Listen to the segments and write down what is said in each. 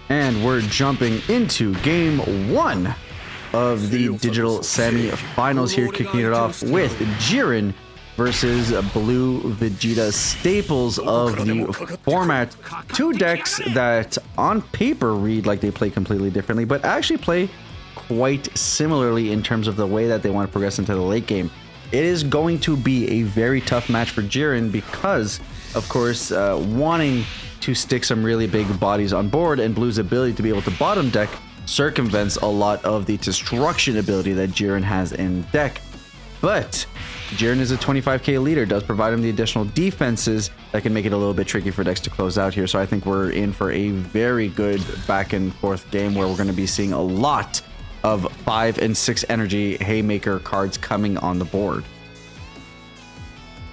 And we're jumping into game 1 of the digital semi-finals here, kicking it off with Jiren versus Blue Vegeta, staples of the format. Two decks that on paper read like they play completely differently, but actually play quite similarly in terms of the way that they want to progress into the late game. It is going to be a very tough match for Jiren because, of course, wanting to stick some really big bodies on board, and Blue's ability to be able to bottom deck circumvents a lot of the destruction ability that Jiren has in deck. But Jiren is a 25k leader, does provide him the additional defenses that can make it a little bit tricky for decks to close out here. So I think we're in for a very good back and forth game where we're going to be seeing a lot of 5 and 6 energy haymaker cards coming on the board.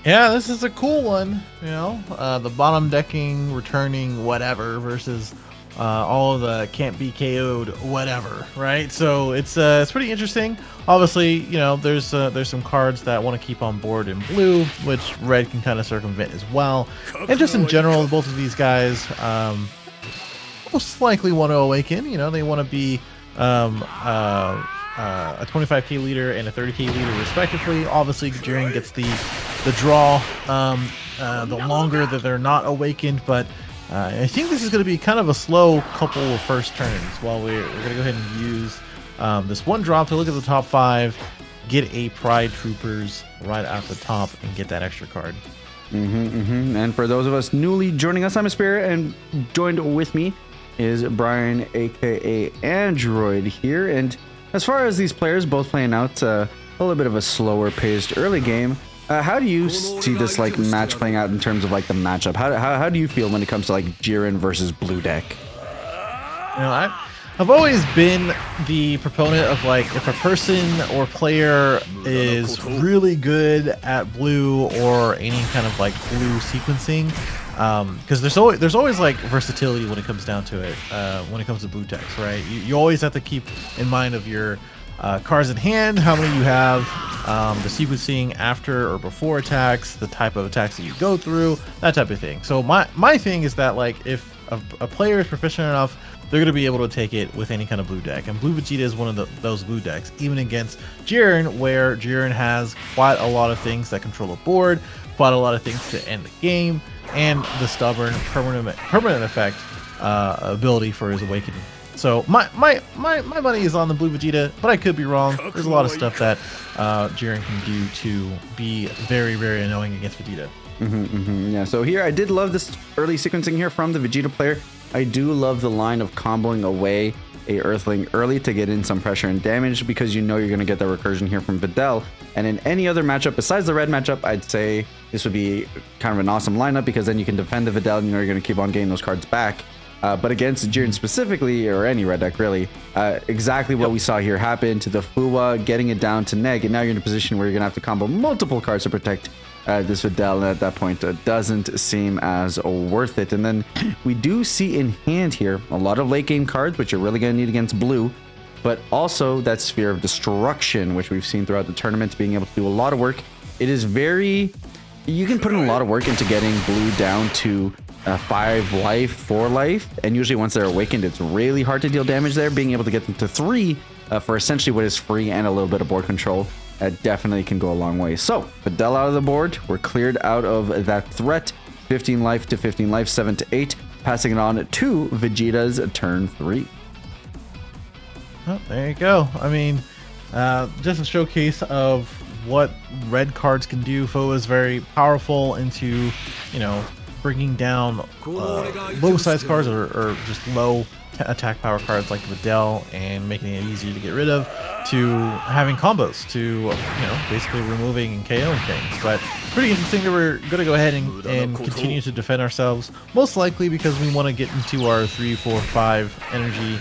Yeah, this is a cool one, you know, the bottom decking, returning, whatever, versus all of the can't be KO'd, whatever, right? So it's pretty interesting. Obviously, you know, there's some cards that want to keep on board in blue, which red can kind of circumvent as well. And just in general, both of these guys most likely want to awaken. You know, they want to be a 25k leader and a 30k leader respectively. Obviously, Jiren gets the draw the longer that they're not awakened, but I think this is going to be kind of a slow couple of first turns. While we're going to go ahead and use this one drop to look at the top 5, get a Pride Troopers right at the top, and get that extra card. And for those of us newly joining us, I'm Aspira, and joined with me is Brian, aka Android here. And as far as these players both playing out a little bit of a slower paced early game, how do you see this like match playing out in terms of like the matchup? How do you feel when it comes to like Jiren versus blue deck? You know, I've always been the proponent of like, if a person or player is really good at blue or any kind of like blue sequencing, because there's always like versatility when it comes down to it, when it comes to blue decks, right? You always have to keep in mind of your cards in hand, how many you have, the sequencing after or before attacks, the type of attacks that you go through, that type of thing. So my thing is that like, if a player is proficient enough, they're going to be able to take it with any kind of blue deck. And Blue Vegeta is one of those blue decks, even against Jiren, where Jiren has quite a lot of things that control the board, quite a lot of things to end the game, and the stubborn permanent effect ability for his awakening. So my money is on the Blue Vegeta, but I could be wrong. There's a lot of stuff that Jiren can do to be very, very annoying against Vegeta. Yeah, so here I did love this early sequencing here from the Vegeta player. I do love the line of comboing away a Earthling early to get in some pressure and damage, because you know you're going to get the recursion here from Videl. And in any other matchup besides the red matchup, I'd say this would be kind of an awesome lineup, because then you can defend the Videl and you know you're going to keep on getting those cards back. But against Jiren specifically, or any red deck really, exactly what we saw here happen to the Fuwa, getting it down to neg, and now you're in a position where you're going to have to combo multiple cards to protect this Videl, and at that point doesn't seem as worth it. And then we do see in hand here a lot of late game cards, which you're really going to need against blue, but also that Sphere of Destruction, which we've seen throughout the tournament, being able to do a lot of work. It is very... You can put in a lot of work into getting blue down to 5 life, 4 life, and usually once they're awakened, it's really hard to deal damage there. Being able to get them to 3 for essentially what is free and a little bit of board control definitely can go a long way. So Videl out of the board, we're cleared out of that threat. 15 life to 15 life, 7 to 8, passing it on to Vegeta's turn 3. Oh, there you go. I mean, just a showcase of what red cards can do. Foe is very powerful into, you know, bringing down low size cards or just low attack power cards like Videl, and making it easier to get rid of, to having combos, to, you know, basically removing and KOing things. But pretty interesting that we're going to go ahead and continue to defend ourselves, most likely because we want to get into our 3, 4, 5 energy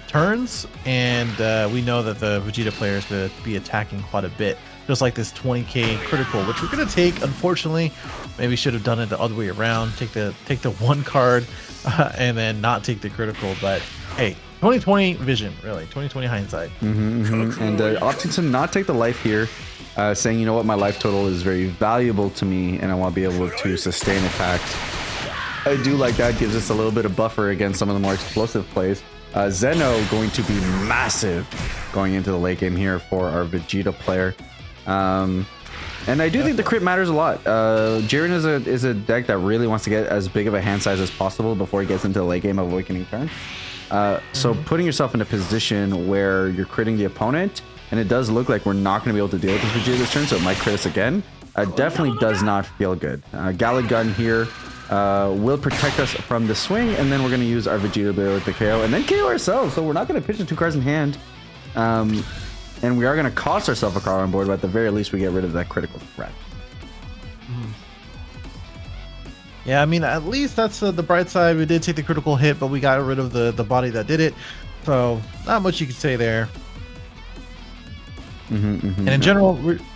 turns, and we know that the Vegeta player is going to be attacking quite a bit, just like this 20k critical, which we're going to take. Unfortunately, maybe should have done it the other way around, take the one card and then not take the critical. But hey, 2020 vision, really, 2020 hindsight. And opting to not take the life here, saying, you know what, my life total is very valuable to me and I want to be able to sustain attacks. I do like that. Gives us a little bit of buffer against some of the more explosive plays. Zeno going to be massive going into the late game here for our Vegeta player. And I do think the crit matters a lot. Jiren is a deck that really wants to get as big of a hand size as possible before he gets into the late game of Awakening Turn. So putting yourself in a position where you're critting the opponent, and it does look like we're not going to be able to deal with this Vegeta this turn, so it might crit us again. Definitely does not feel good. Galley Gun here will protect us from the swing, and then we're going to use our Vegeta ability to KO, and then KO ourselves. So we're not going to pitch the 2 cards in hand. And we are going to cost ourselves a card on board, but at the very least, we get rid of that critical threat. Yeah, I mean, at least that's the bright side. We did take the critical hit, but we got rid of the body that did it. So not much you can say there. And in general,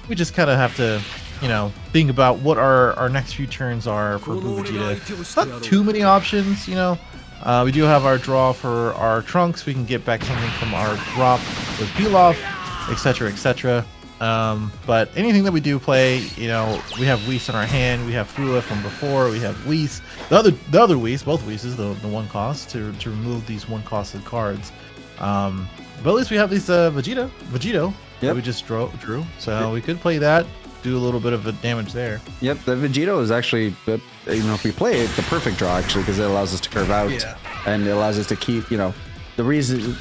we just kind of have to, you know, think about what our next few turns are for Blue Vegeta. Not too many options, you know. We do have our draw for our Trunks. We can get back something from our drop with Pilaf, etc., etc. But anything that we do play, you know, we have Whis in our hand. We have Fula from before. We have Whis, the other Whis, both Whis, the 1 cost to remove these 1 costed cards. But at least we have these Vegito that we just drew. So we could play that, do a little bit of a damage there. Yep, the Vegito is actually, you know, if we play it, the perfect draw actually, because it allows us to curve out and it allows us to keep, you know, the reason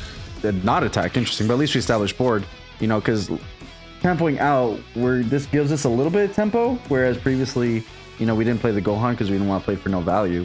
not attack. Interesting, but at least we establish board. You know, because tempoing out, where this gives us a little bit of tempo, whereas previously, you know, we didn't play the Gohan because we didn't want to play for no value.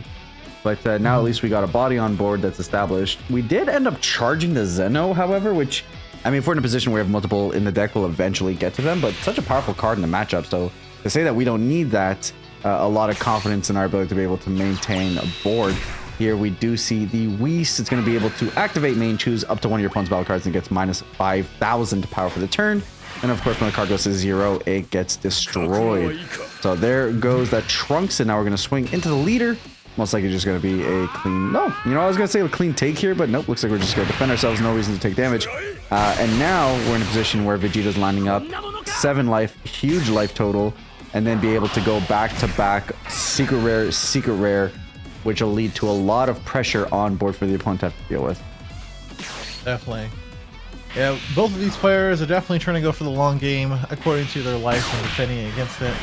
But now at least we got a body on board that's established. We did end up charging the Zeno, however, which, I mean, if we're in a position where we have multiple in the deck, we'll eventually get to them, but such a powerful card in the matchup. So to say that we don't need that, a lot of confidence in our ability to be able to maintain a board. Here we do see the Whis. It's going to be able to activate main, choose up to one of your opponent's battle cards, and gets minus 5,000 power for the turn. And of course, when the card goes to 0, it gets destroyed. So there goes that Trunks, and now we're going to swing into the leader. Most likely just going to be a clean... No, you know, I was going to say a clean take here, but nope, looks like we're just going to defend ourselves. No reason to take damage. And now we're in a position where Vegeta's lining up. 7 life, huge life total, and then be able to go back-to-back secret rare, which will lead to a lot of pressure on board for the opponent to have to deal with. Definitely. Yeah, both of these players are definitely trying to go for the long game according to their life and defending against it.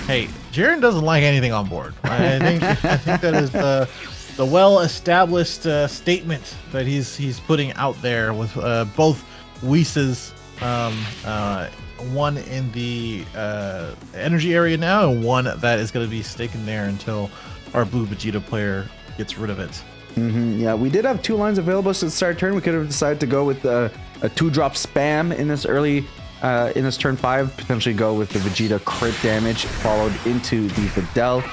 Hey, Jiren doesn't like anything on board. I think that is the well-established statement that he's putting out there with both Whis' one in the energy area now, and one that is going to be sticking there until our Blue Vegeta player gets rid of it. Yeah, we did have 2 lines available to start turn. We could have decided to go with a 2-drop spam in this early, in this turn 5, potentially go with the Vegeta crit damage followed into the Videl.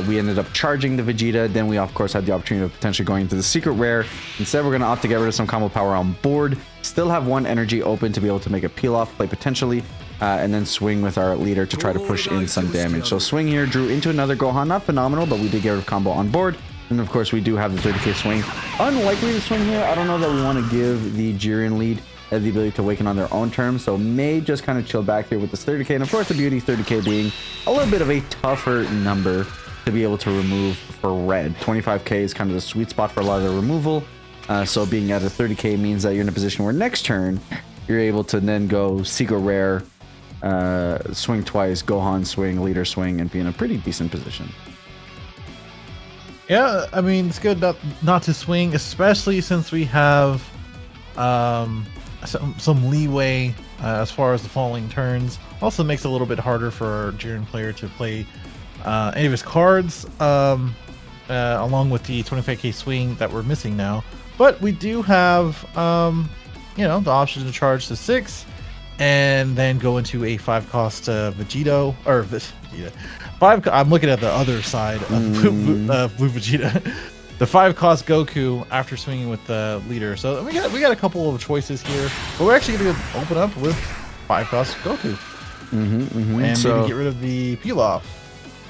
We ended up charging the Vegeta. Then we, of course, had the opportunity of potentially going into the secret rare. Instead, we're going to opt to get rid of some combo power on board. Still have 1 energy open to be able to make a peel-off play potentially. And then swing with our leader to try to push in some damage. So swing here, drew into another Gohan. Not phenomenal, but we did get rid of combo on board. And of course, we do have the 30k swing. Unlikely to swing here. I don't know that we want to give the Jiren lead the ability to awaken on their own terms, so may just kind of chill back here with this 30k. And of course, the beauty 30k being a little bit of a tougher number to be able to remove for red. 25k is kind of the sweet spot for a lot of the removal. So being at a 30k means that you're in a position where next turn you're able to then go secret rare, swing twice, Gohan swing, leader swing, and be in a pretty decent position. Yeah, I mean, it's good not to swing, especially since we have some leeway as far as the following turns. Also makes it a little bit harder for our Jiren player to play any of his cards, along with the 25k swing that we're missing now. But we do have, you know, the option to charge to 6 and then go into a 5-cost Vegito, or Vegeta. I'm looking at the other side of Blue Vegeta. The 5-cost Goku after swinging with the leader. So we got a couple of choices here, but we're actually going to open up with 5-cost Goku. And maybe get rid of the peel-off.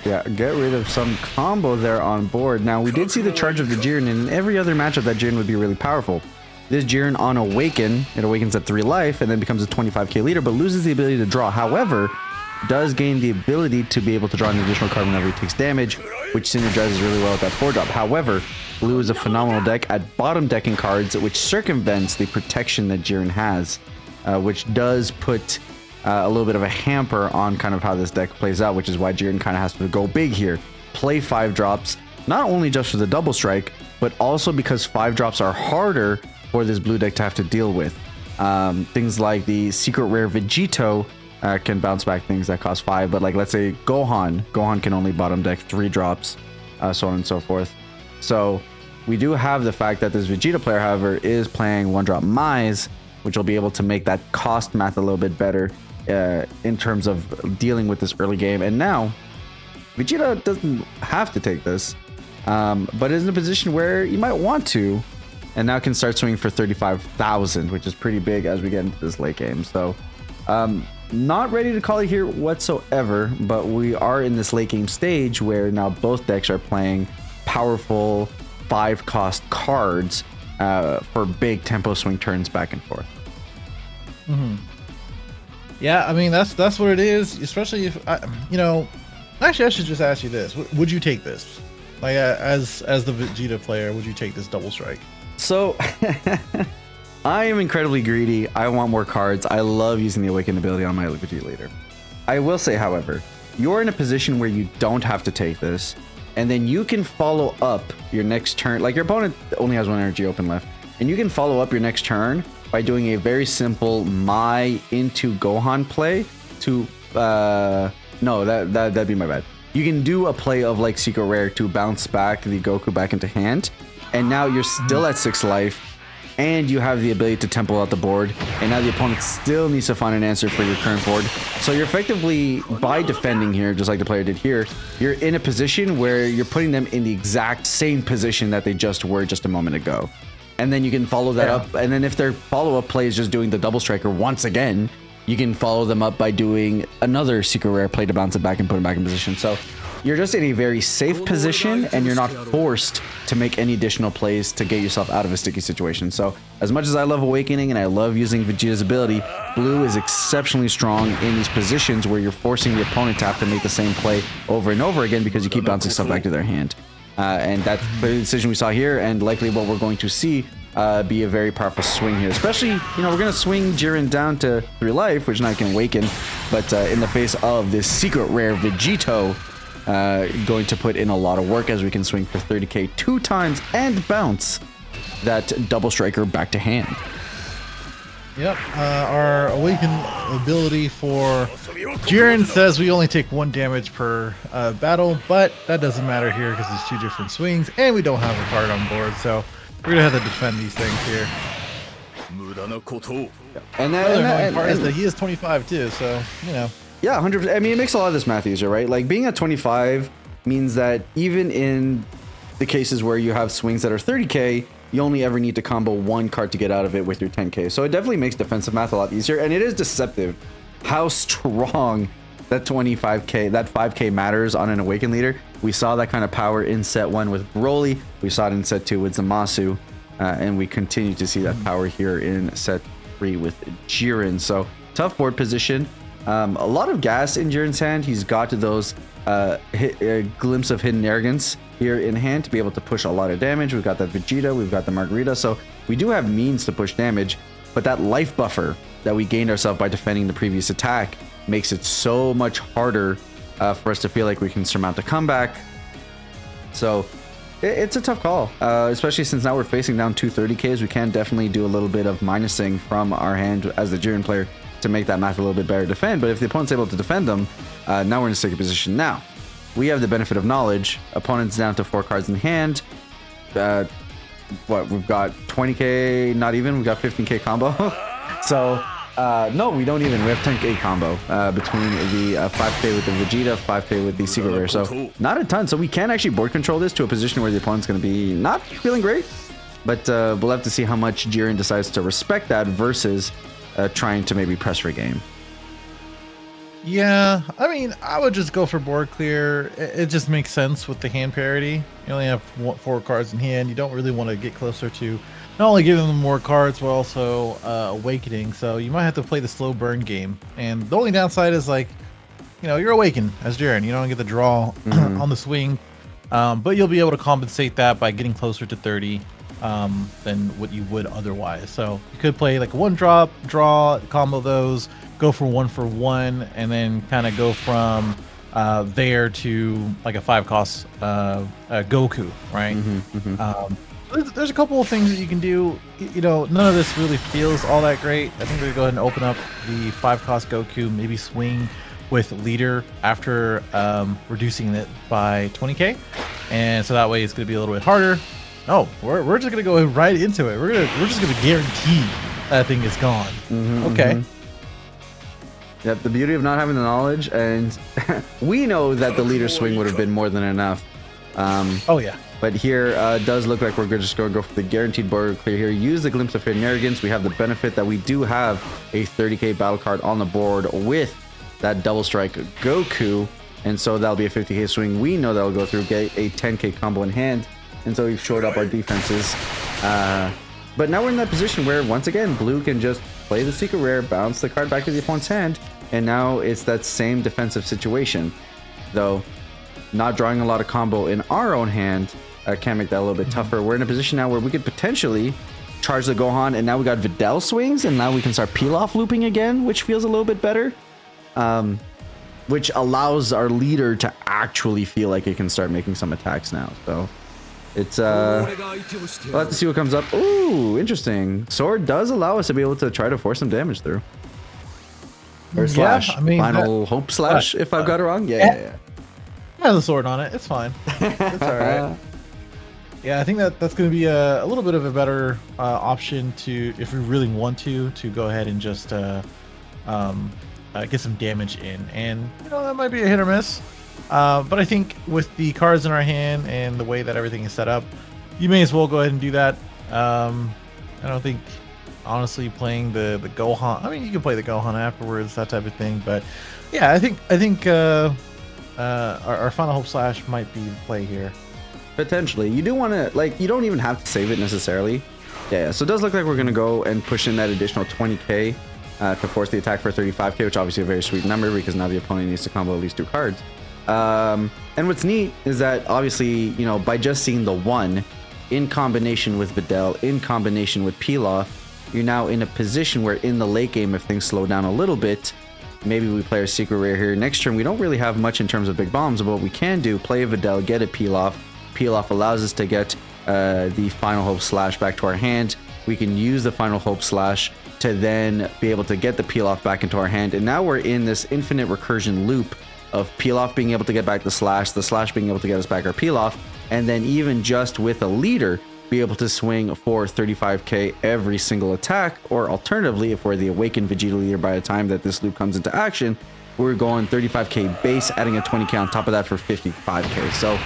Yeah, get rid of some combo there on board. Now, we did see the charge of the Jiren, and in every other matchup, that Jiren would be really powerful. This Jiren on Awaken, it awakens at 3 life, and then becomes a 25k leader, but loses the ability to draw. However, does gain the ability to be able to draw an additional card whenever he takes damage, which synergizes really well with that 4-drop. However, blue is a phenomenal deck at bottom decking cards, which circumvents the protection that Jiren has, which does put a little bit of a hamper on kind of how this deck plays out, which is why Jiren kind of has to go big here. Play 5-drops, not only just for the double strike, but also because 5-drops are harder for this blue deck to have to deal with. Things like the secret rare Vegito can bounce back things that cost 5, but like let's say Gohan can only bottom deck 3-drops, so on and so forth. So we do have the fact that this Vegeta player, however, is playing 1-drop Mai's, which will be able to make that cost math a little bit better in terms of dealing with this early game. And now Vegeta doesn't have to take this, but is in a position where you might want to, and now can start swinging for 35,000, which is pretty big as we get into this late game. So not ready to call it here whatsoever, but we are in this late game stage where now both decks are playing powerful 5-cost cards for big tempo swing turns back and forth. Yeah, I mean that's what it is. Especially if actually I should just ask you this: would you take this? Like as the Vegeta player, would you take this double strike? So I am incredibly greedy. I want more cards. I love using the Awakened ability on my Vegeta leader. I will say, however, you're in a position where you don't have to take this, and then you can follow up your next turn. Like your opponent only has 1 energy open left, and you can follow up your next turn by doing a very simple Mai into Gohan play to no, that'd be my bad. You can do a play of like Secret Rare to bounce back the Goku back into hand, and now you're still at 6 life, and you have the ability to tempo out the board, and now the opponent still needs to find an answer for your current board. So you're effectively, by defending here, just like the player did here, you're in a position where you're putting them in the exact same position that they just were just a moment ago. And then you can follow that up, and then if their follow-up play is just doing the double striker once again, you can follow them up by doing another Secret Rare play to bounce it back and put it back in position. So you're just in a very safe position, and you're not forced to make any additional plays to get yourself out of a sticky situation. So as much as I love Awakening and I love using Vegeta's ability, blue is exceptionally strong in these positions where you're forcing the opponent to have to make the same play over and over again because you keep bouncing stuff back to their hand. And that's the decision we saw here, and likely what we're going to see be a very powerful swing here. Especially, we're going to swing Jiren down to 3 life, which now can awaken, but in the face of this secret rare Vegito, going to put in a lot of work as we can swing for 30k 2 times and bounce that double striker back to hand. Yep, our awaken ability for Jiren says we only take 1 damage per battle, but that doesn't matter here because it's 2 different swings and we don't have a card on board, so we're gonna have to defend these things here. And the part is that he is 25 too, so Yeah, 100%. I mean, it makes a lot of this math easier, right? Like being at 25 means that even in the cases where you have swings that are 30k, you only ever need to combo 1 card to get out of it with your 10k. So it definitely makes defensive math a lot easier, and it is deceptive how strong that 25k, that 5k matters on an Awakened leader. We saw that kind of power in set 1 with Broly. We saw it in set 2 with Zamasu, and we continue to see that power here in set 3 with Jiren. So tough board position. A lot of gas in Jiren's hand. He's got those glimpse of hidden arrogance here in hand to be able to push a lot of damage. We've got that Vegeta, we've got the Margarita, so we do have means to push damage, but that life buffer that we gained ourselves by defending the previous attack makes it so much harder for us to feel like we can surmount the comeback. So it's a tough call, especially since now we're facing down 230ks. We can definitely do a little bit of minusing from our hand as the Jiren player to make that math a little bit better to defend, but if the opponent's able to defend them, now we're in a sticky position. Now we have the benefit of knowledge. Opponent's down to 4 cards in hand. We've got 20k, not even, we've got 15k combo. So no, we don't even, we have 10k combo between the 5k with the Vegeta, 5k with the Secret Rare, so not a ton. So we can actually board control this to a position where the opponent's going to be not feeling great, but we'll have to see how much Jiren decides to respect that versus trying to maybe press for game. Yeah, I mean, I would just go for board clear. It just makes sense with the hand parity. You only have 4 cards in hand. You don't really want to get closer to not only giving them more cards, but also awakening. So you might have to play the slow burn game. And the only downside is, like, you're awakened as Jiren. You don't get the draw on the swing, but you'll be able to compensate that by getting closer to 30 than what you would otherwise. So you could play like a 1-drop, draw, combo those, go for 1-for-1, and then kind of go from there to like a 5-cost Goku, right? There's a couple of things that you can do. None of this really feels all that great. I think we're gonna go ahead and open up the 5-cost Goku, maybe swing with leader after reducing it by 20k, and so that way it's gonna be a little bit harder. No, we're just gonna go right into it. We're just gonna guarantee that thing is gone. Okay. Yep, the beauty of not having the knowledge, and we know that the leader swing would have been more than enough. Oh yeah. But here does look like we're just going to go for the guaranteed border clear here. Use the Glimpse of Hidden Arrogance. We have the benefit that we do have a 30k battle card on the board with that double strike Goku, and so that'll be a 50k swing. We know that'll go through, get a 10k combo in hand, and so we've shored up our defenses. But now we're in that position where, once again, blue can just play the secret rare, bounce the card back to the opponent's hand, and now it's that same defensive situation. Though, not drawing a lot of combo in our own hand can make that a little bit tougher. We're in a position now where we could potentially charge the Gohan, and now we got Videl swings, and now we can start peel-off looping again, which feels a little bit better. Which allows our leader to actually feel like it can start making some attacks now. So it's we'll have to see what comes up. Ooh, interesting. Sword does allow us to be able to try to force some damage through. Or slash. I mean, final hope slash, if I've got it wrong. Yeah. I have the sword on it. It's fine. It's all right. Yeah, I think that's going to be a little bit of a better option to, if we really want to go ahead and just get some damage in. And, that might be a hit or miss. But I think with the cards in our hand and the way that everything is set up, you may as well go ahead and do that. I don't think, honestly, playing the Gohan, I mean, you can play the Gohan afterwards, that type of thing. But yeah, I think our final hope slash might be the play here. Potentially. You do want to, you don't even have to save it necessarily. Yeah, so it does look like we're going to go and push in that additional 20k to force the attack for 35k, which obviously a very sweet number because now the opponent needs to combo at least 2 cards. And what's neat is that obviously, by just seeing the 1 in combination with Videl, in combination with Pilaf, you're now in a position where in the late game, if things slow down a little bit, maybe we play our secret rare here. Next turn, we don't really have much in terms of big bombs, but what we can do, play a Videl, get a Pilaf. Pilaf allows us to get the final hope slash back to our hand. We can use the final hope slash to then be able to get the Pilaf back into our hand. And now we're in this infinite recursion loop of Pilaf being able to get back the slash being able to get us back our Pilaf, and then even just with a leader, be able to swing for 35k every single attack. Or alternatively, if we're the awakened Vegeta leader by the time that this loop comes into action, we're going 35k base, adding a 20k on top of that for 55k. So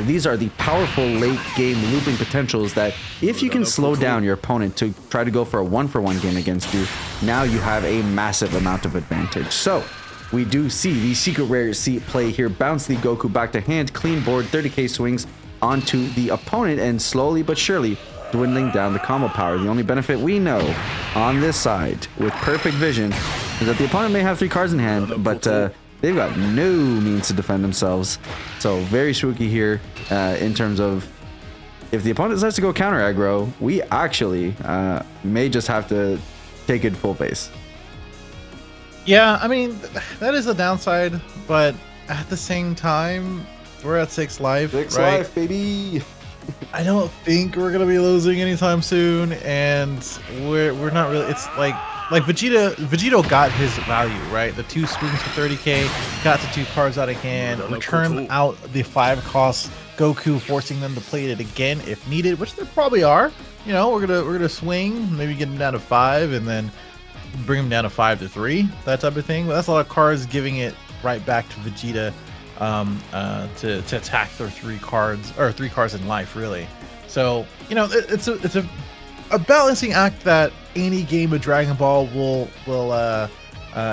these are the powerful late game looping potentials that if you can slow down your opponent to try to go for a 1-for-1 game against you, now you have a massive amount of advantage. So we do see the secret rare seat play here, bounce the Goku back to hand, clean board, 30k swings onto the opponent, and slowly but surely dwindling down the combo power. The only benefit we know on this side with perfect vision is that the opponent may have 3 cards in hand, but they've got no means to defend themselves. So very spooky here in terms of if the opponent decides to go counter aggro, we actually may just have to take it full face. Yeah, I mean, that is a downside, but at the same time, we're at 6 life, 6 right? life, baby. I don't think we're gonna be losing anytime soon, and we're not really. It's like Vegeta got his value, right? The 2 swings for 30k, got the 2 cards out of hand, returned out the 5-cost Goku, forcing them to play it again if needed, which they probably are. We're gonna swing, maybe get them down to 5, and then bring them down to 5 to 3, that type of thing. But that's a lot of cards, giving it right back to Vegeta to attack their 3 cards, or 3 cards in life, really. So it's a balancing act that any game of Dragon Ball will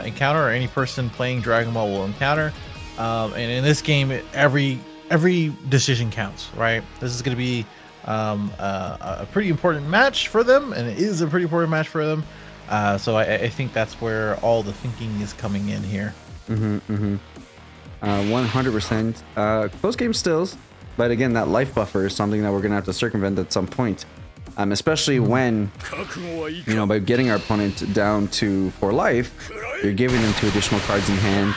encounter, or any person playing Dragon Ball will encounter. And in this game, every decision counts, right? This is going to be a pretty important match for them, and it is a pretty important match for them. So I think that's where all the thinking is coming in here. 100%. Close game stills, but again, that life buffer is something that we're gonna have to circumvent at some point. Especially when, you know, by getting our opponent down to 4 life, you're giving them 2 additional cards in hand,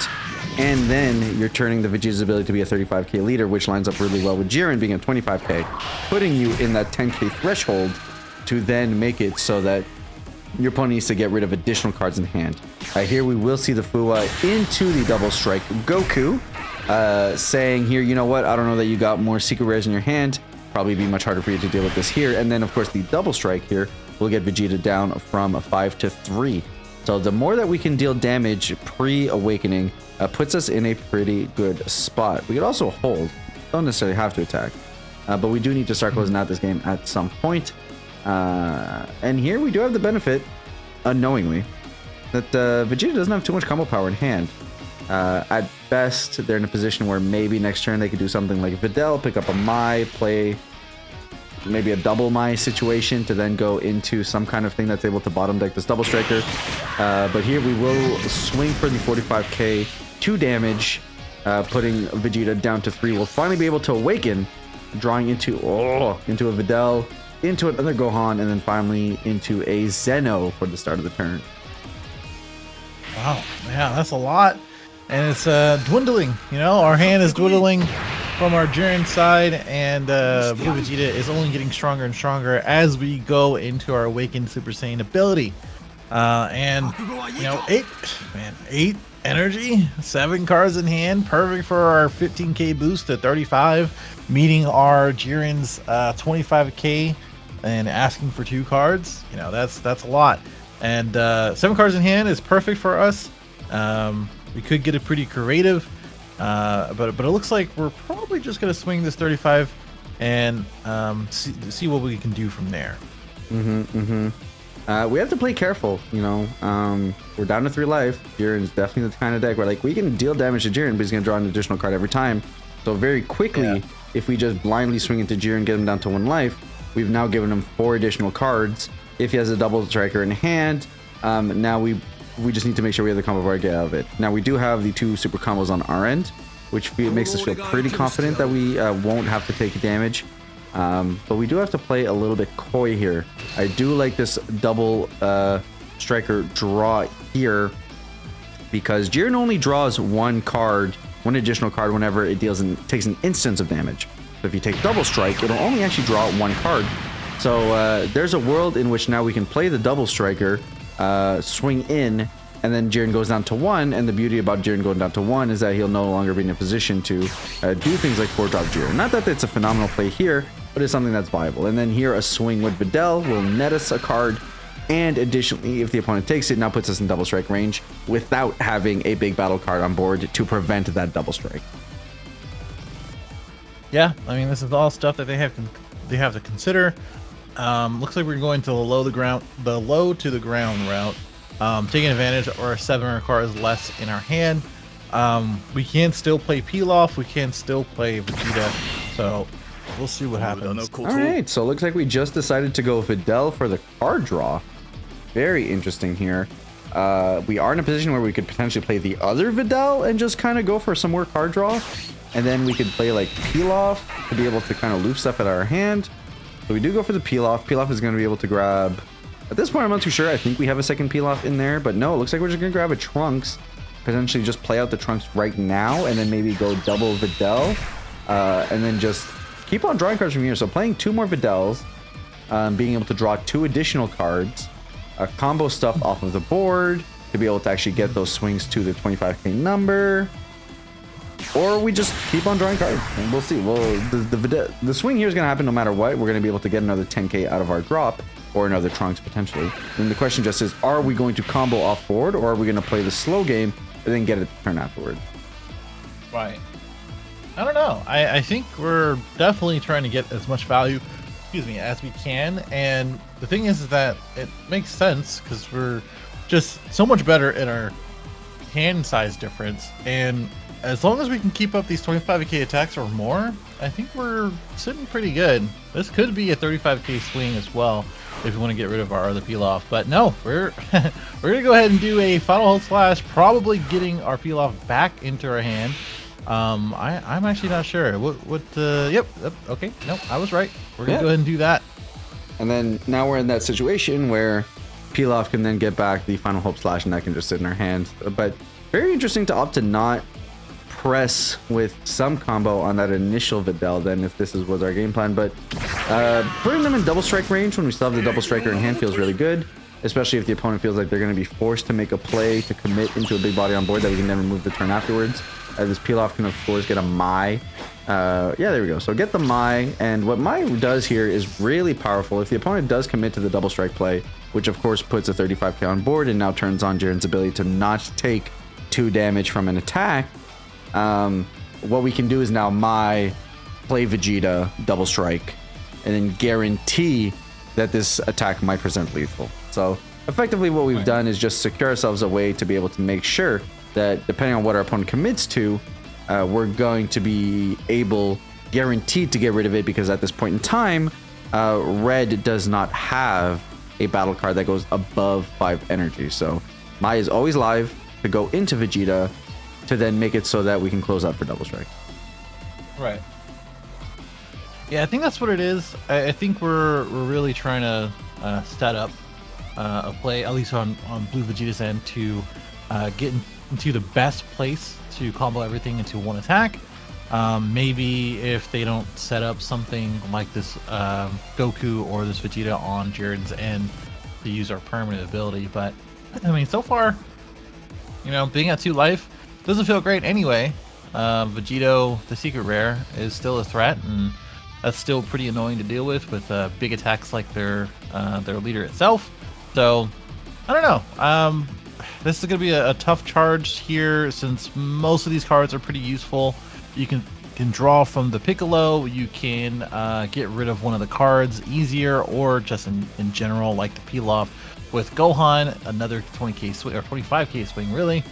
and then you're turning the Vegeta's ability to be a 35k leader, which lines up really well with Jiren being a 25k, putting you in that 10k threshold to then make it so that your opponent needs to get rid of additional cards in hand. Here we will see the Fuwa into the double strike Goku, saying here, you know what, I don't know that you got more secret rares in your hand, probably be much harder for you to deal with this here. And then of course the double strike here will get Vegeta down from 5 to 3. So the more that we can deal damage pre-awakening puts us in a pretty good spot. We could also hold, don't necessarily have to attack, but we do need to start closing out this game at some point. And here we do have the benefit, unknowingly, that Vegeta doesn't have too much combo power in hand. At best, they're in a position where maybe next turn they could do something like Videl, pick up a Mai, play maybe a double Mai situation to then go into some kind of thing that's able to bottom deck this double striker. But here we will swing for the 45k, 2 damage, putting Vegeta down to 3. We'll finally be able to awaken, drawing into a Videl, into another Gohan, and then finally into a Zeno for the start of the turn. Wow, yeah, that's a lot. And it's dwindling, you know, our hand is dwindling from our Jiren side, and Blue Vegeta is only getting stronger and stronger as we go into our Awakened Super Saiyan ability. And, you know, 8 energy, 7 cards in hand, perfect for our 15k boost to 35, meeting our Jiren's 25k and asking for 2 cards. You know, that's a lot. And 7 cards in hand is perfect for us. We could get it pretty creative, but it looks like we're probably just gonna swing this 35 and see what we can do from there. We have to play careful, you know. We're down to 3 life. Jiren's definitely the kind of deck where like we can deal damage to Jiren, but he's gonna draw an additional card every time. So very quickly, if we just blindly swing into Jiren, get him down to 1 life, we've now given him 4 additional cards. If he has a double striker in hand, now we just need to make sure we have the combo bar to get out of it. Now we do have the 2 super combos on our end, which makes us feel pretty confident that we won't have to take damage. But we do have to play a little bit coy here. I do like this double striker draw here, because Jiren only draws 1 additional card whenever it takes an instance of damage. So if you take double strike, it'll only actually draw 1 card. So there's a world in which now we can play the double striker, swing in, and then Jiren goes down to 1. And the beauty about Jiren going down to 1 is that he'll no longer be in a position to do things like 4-drop Jiren. Not that it's a phenomenal play here, but it's something that's viable. And then here a swing with Videl will net us a card, and additionally, if the opponent takes it, now puts us in double strike range without having a big battle card on board to prevent that double strike. Yeah, I mean, this is all stuff that they have to consider. Looks like we're going to the low to the ground route, taking advantage of our 7 cards less in our hand. We can still play Pilaf, we can still play Vegeta, so we'll see what happens. All right, so it looks like we just decided to go Videl for the card draw. Very interesting here. We are in a position where we could potentially play the other Videl and just kind of go for some more card draw, and then we could play like Pilaf to be able to kind of loop stuff at our hand. So we do go for the Pilaf. Pilaf is going to be able to grab, at this point I'm not too sure, I think we have a second Pilaf in there, but no, it looks like we're just going to grab a Trunks, potentially just play out the Trunks right now, and then maybe go double Videl, and then just keep on drawing cards from here. So playing 2 more Videls, being able to draw 2 additional cards, combo stuff off of the board to be able to actually get those swings to the 25k number. Or we just keep on drawing cards, and we'll see. Well, the swing here is going to happen no matter what. We're going to be able to get another 10k out of our drop, or another Trunks potentially. And the question just is, are we going to combo off board, or are we going to play the slow game and then get it to turn afterward? Right. I don't know. I think we're definitely trying to get as much value, as we can. And the thing is that it makes sense because we're just so much better in our hand size difference. And as long as we can keep up these 25k attacks or more, I think we're sitting pretty good. This could be a 35k swing as well if we want to get rid of our other Pilaf. But no, we're we're gonna go ahead and do a final hold slash, probably getting our Pilaf back into our hand. I'm actually not sure. Yep. Okay. Nope. I was right. We're gonna go ahead and do that. And then now we're in that situation where Pilaf can then get back the Final Hope Slash, and that can just sit in our hand. But very interesting to opt to not press with some combo on that initial Videl then, if this was our game plan. But putting them in double strike range when we still have the double striker in hand feels really good, especially if the opponent feels like they're going to be forced to make a play to commit into a big body on board that we can then remove the turn afterwards. This Pilaf can of course get a Mai. Yeah, there we go. So get the Mai, and what Mai does here is really powerful. If the opponent does commit to the double strike play, which of course puts a 35k on board and now turns on Jiren's ability to not take 2 damage from an attack, what we can do is now Mai, play Vegeta, double strike, and then guarantee that this attack might present lethal. So effectively what we've done is just secure ourselves a way to be able to make sure that depending on what our opponent commits to, we're going to be guaranteed to get rid of it, because at this point in time, Red does not have a battle card that goes above 5 energy. So Mai is always live to go into Vegeta to then make it so that we can close out for double strike. Right. Yeah, I think that's what it is. I think we're really trying to set up a play, at least on Blue Vegeta's end, to get into the best place to combo everything into one attack. Maybe if they don't set up something like this Goku or this Vegeta on Jiren's end to use our permanent ability. But I mean, so far, you know, being at 2 life doesn't feel great anyway. Vegito, the secret rare, is still a threat, and that's still pretty annoying to deal with big attacks like their leader itself. So I don't know. This is going to be a tough charge here, since most of these cards are pretty useful. You can draw from the Piccolo, you can get rid of one of the cards easier, or just in general, like the Pilaf with Gohan, another 20k swing, or 25k swing really.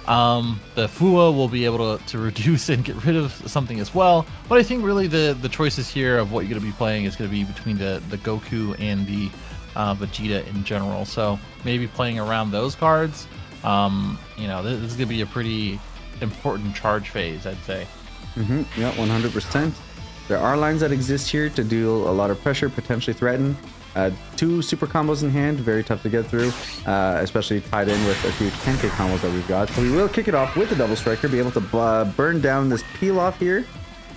The Fua will be able to reduce and get rid of something as well. But I think really the choices here of what you're going to be playing is going to be between the Goku and the Vegeta in general. So maybe playing around those cards. You know, this is going to be a pretty important charge phase, I'd say. Yeah, 100%. There are lines that exist here to deal a lot of pressure, potentially threaten. 2 super combos in hand, very tough to get through, especially tied in with a few 10k combos that we've got. So we will kick it off with the double striker, be able to burn down this Pilaf here,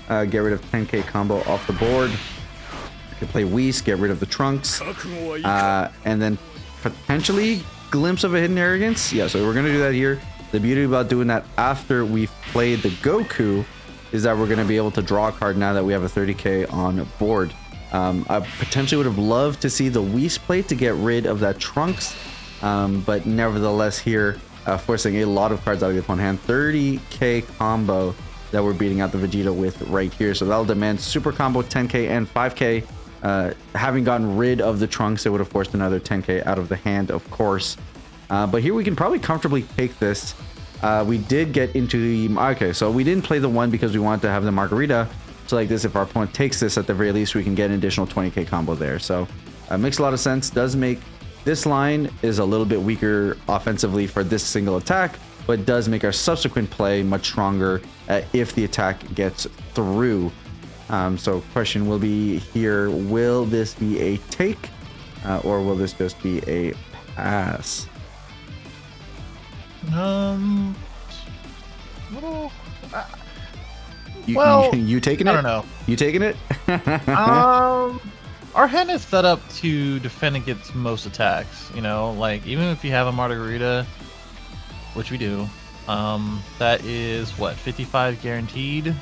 get rid of 10k combo off the board. We can play Whis, get rid of the Trunks, and then potentially glimpse of a hidden arrogance. Yeah, so we're going to do that here. The beauty about doing that after we've played the Goku is that we're going to be able to draw a card now that we have a 30k on board. I potentially would have loved to see the Whis play to get rid of that Trunks, but nevertheless here, forcing a lot of cards out of the opponent hand. 30k combo that we're beating out the Vegeta with right here. So that'll demand super combo 10k and 5k. Having gotten rid of the Trunks, it would have forced another 10k out of the hand, of course. But here we can probably comfortably take this. We did get into the... Okay, so we didn't play the 1 because we wanted to have the Margarita. So like this, if our opponent takes this, at the very least, we can get an additional 20k combo there. So makes a lot of sense. Does make... This line is a little bit weaker offensively for this single attack, but does make our subsequent play much stronger if the attack gets through. So question will be here, will this be a take or will this just be a pass? You taking it? I don't know. You taking it? Our hand is set up to defend against most attacks, you know, like even if you have a Margarita, which we do, that is what, 55 guaranteed,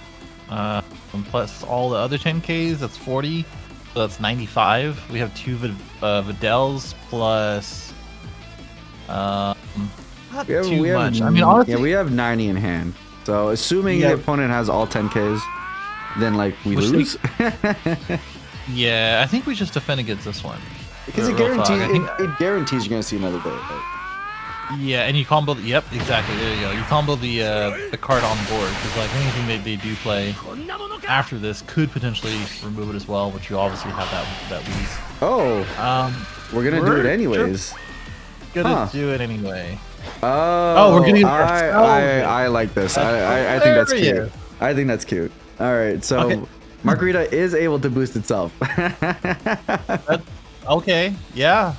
plus all the other 10Ks, that's 40, so that's 95. We have 2 Videls plus not too much. I mean, honestly, yeah, we have 90 in hand. So assuming the opponent has all 10Ks, then like we lose. Yeah, I think we just defend against this one. Because it guarantees you're going to see another day. Right? Yeah, and you combo... Yep, exactly. There you go. You combo the card on board. Because like anything they do play after this could potentially remove it as well, which you obviously have that Whis. Oh, we're going to do it anyways. Gonna do it anyway. Oh, we're gonna do it I like this. I think that's cute. I think that's cute. All right, so Okay. Margarita is able to boost itself. Okay, yeah.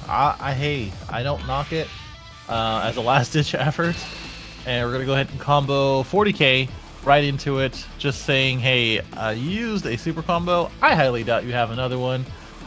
Hey, I don't knock it as a last-ditch effort, and we're gonna go ahead and combo 40k right into it. Just saying, hey, you used a super combo. I highly doubt you have another one,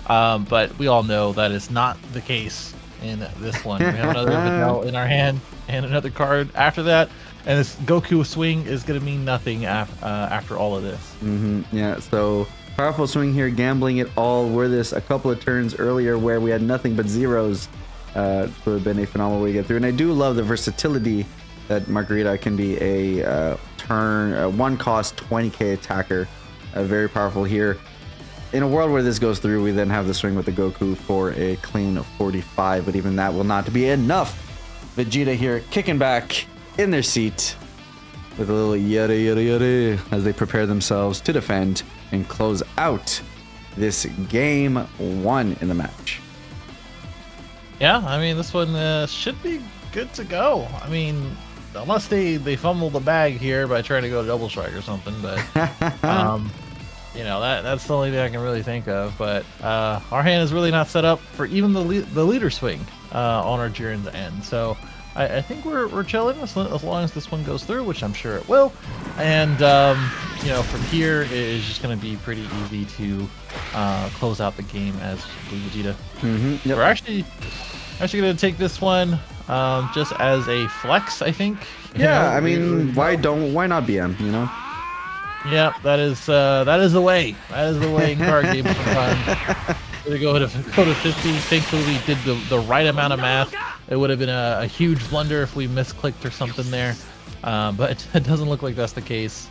but we all know that is not the case in this one. We have another Videl in our hand and another card after that, and this Goku swing is gonna mean nothing after all of this. Yeah, so powerful swing here, gambling it all. Were this a couple of turns earlier where we had nothing but zeros, would have been a phenomenal way to get through. And I do love the versatility that Margarita can be a one cost 20k attacker, very powerful here. In a world where this goes through, we then have the swing with the Goku for a clean of 45, but even that will not be enough. Vegeta here kicking back in their seat with a little yada yada yada as they prepare themselves to defend and close out this game 1 in the match. Yeah, I mean, this one should be good to go. I mean, unless they fumble the bag here by trying to go double strike or something, but you know, that's the only thing I can really think of. But our hand is really not set up for even the leader swing on our Jiren's end. So I think we're chilling as long as this one goes through, which I'm sure it will. And you know, from here it is just going to be pretty easy to close out the game as Blue Vegeta. Yep. We're actually going to take this one just as a flex, I think. Yeah, I mean, why not BM, you know? Yeah, that is the way. That is the way in card games sometimes. We're going to go to 50. Thankfully, we did the right amount of math. It would have been a huge blunder if we misclicked or something there, but it doesn't look like that's the case.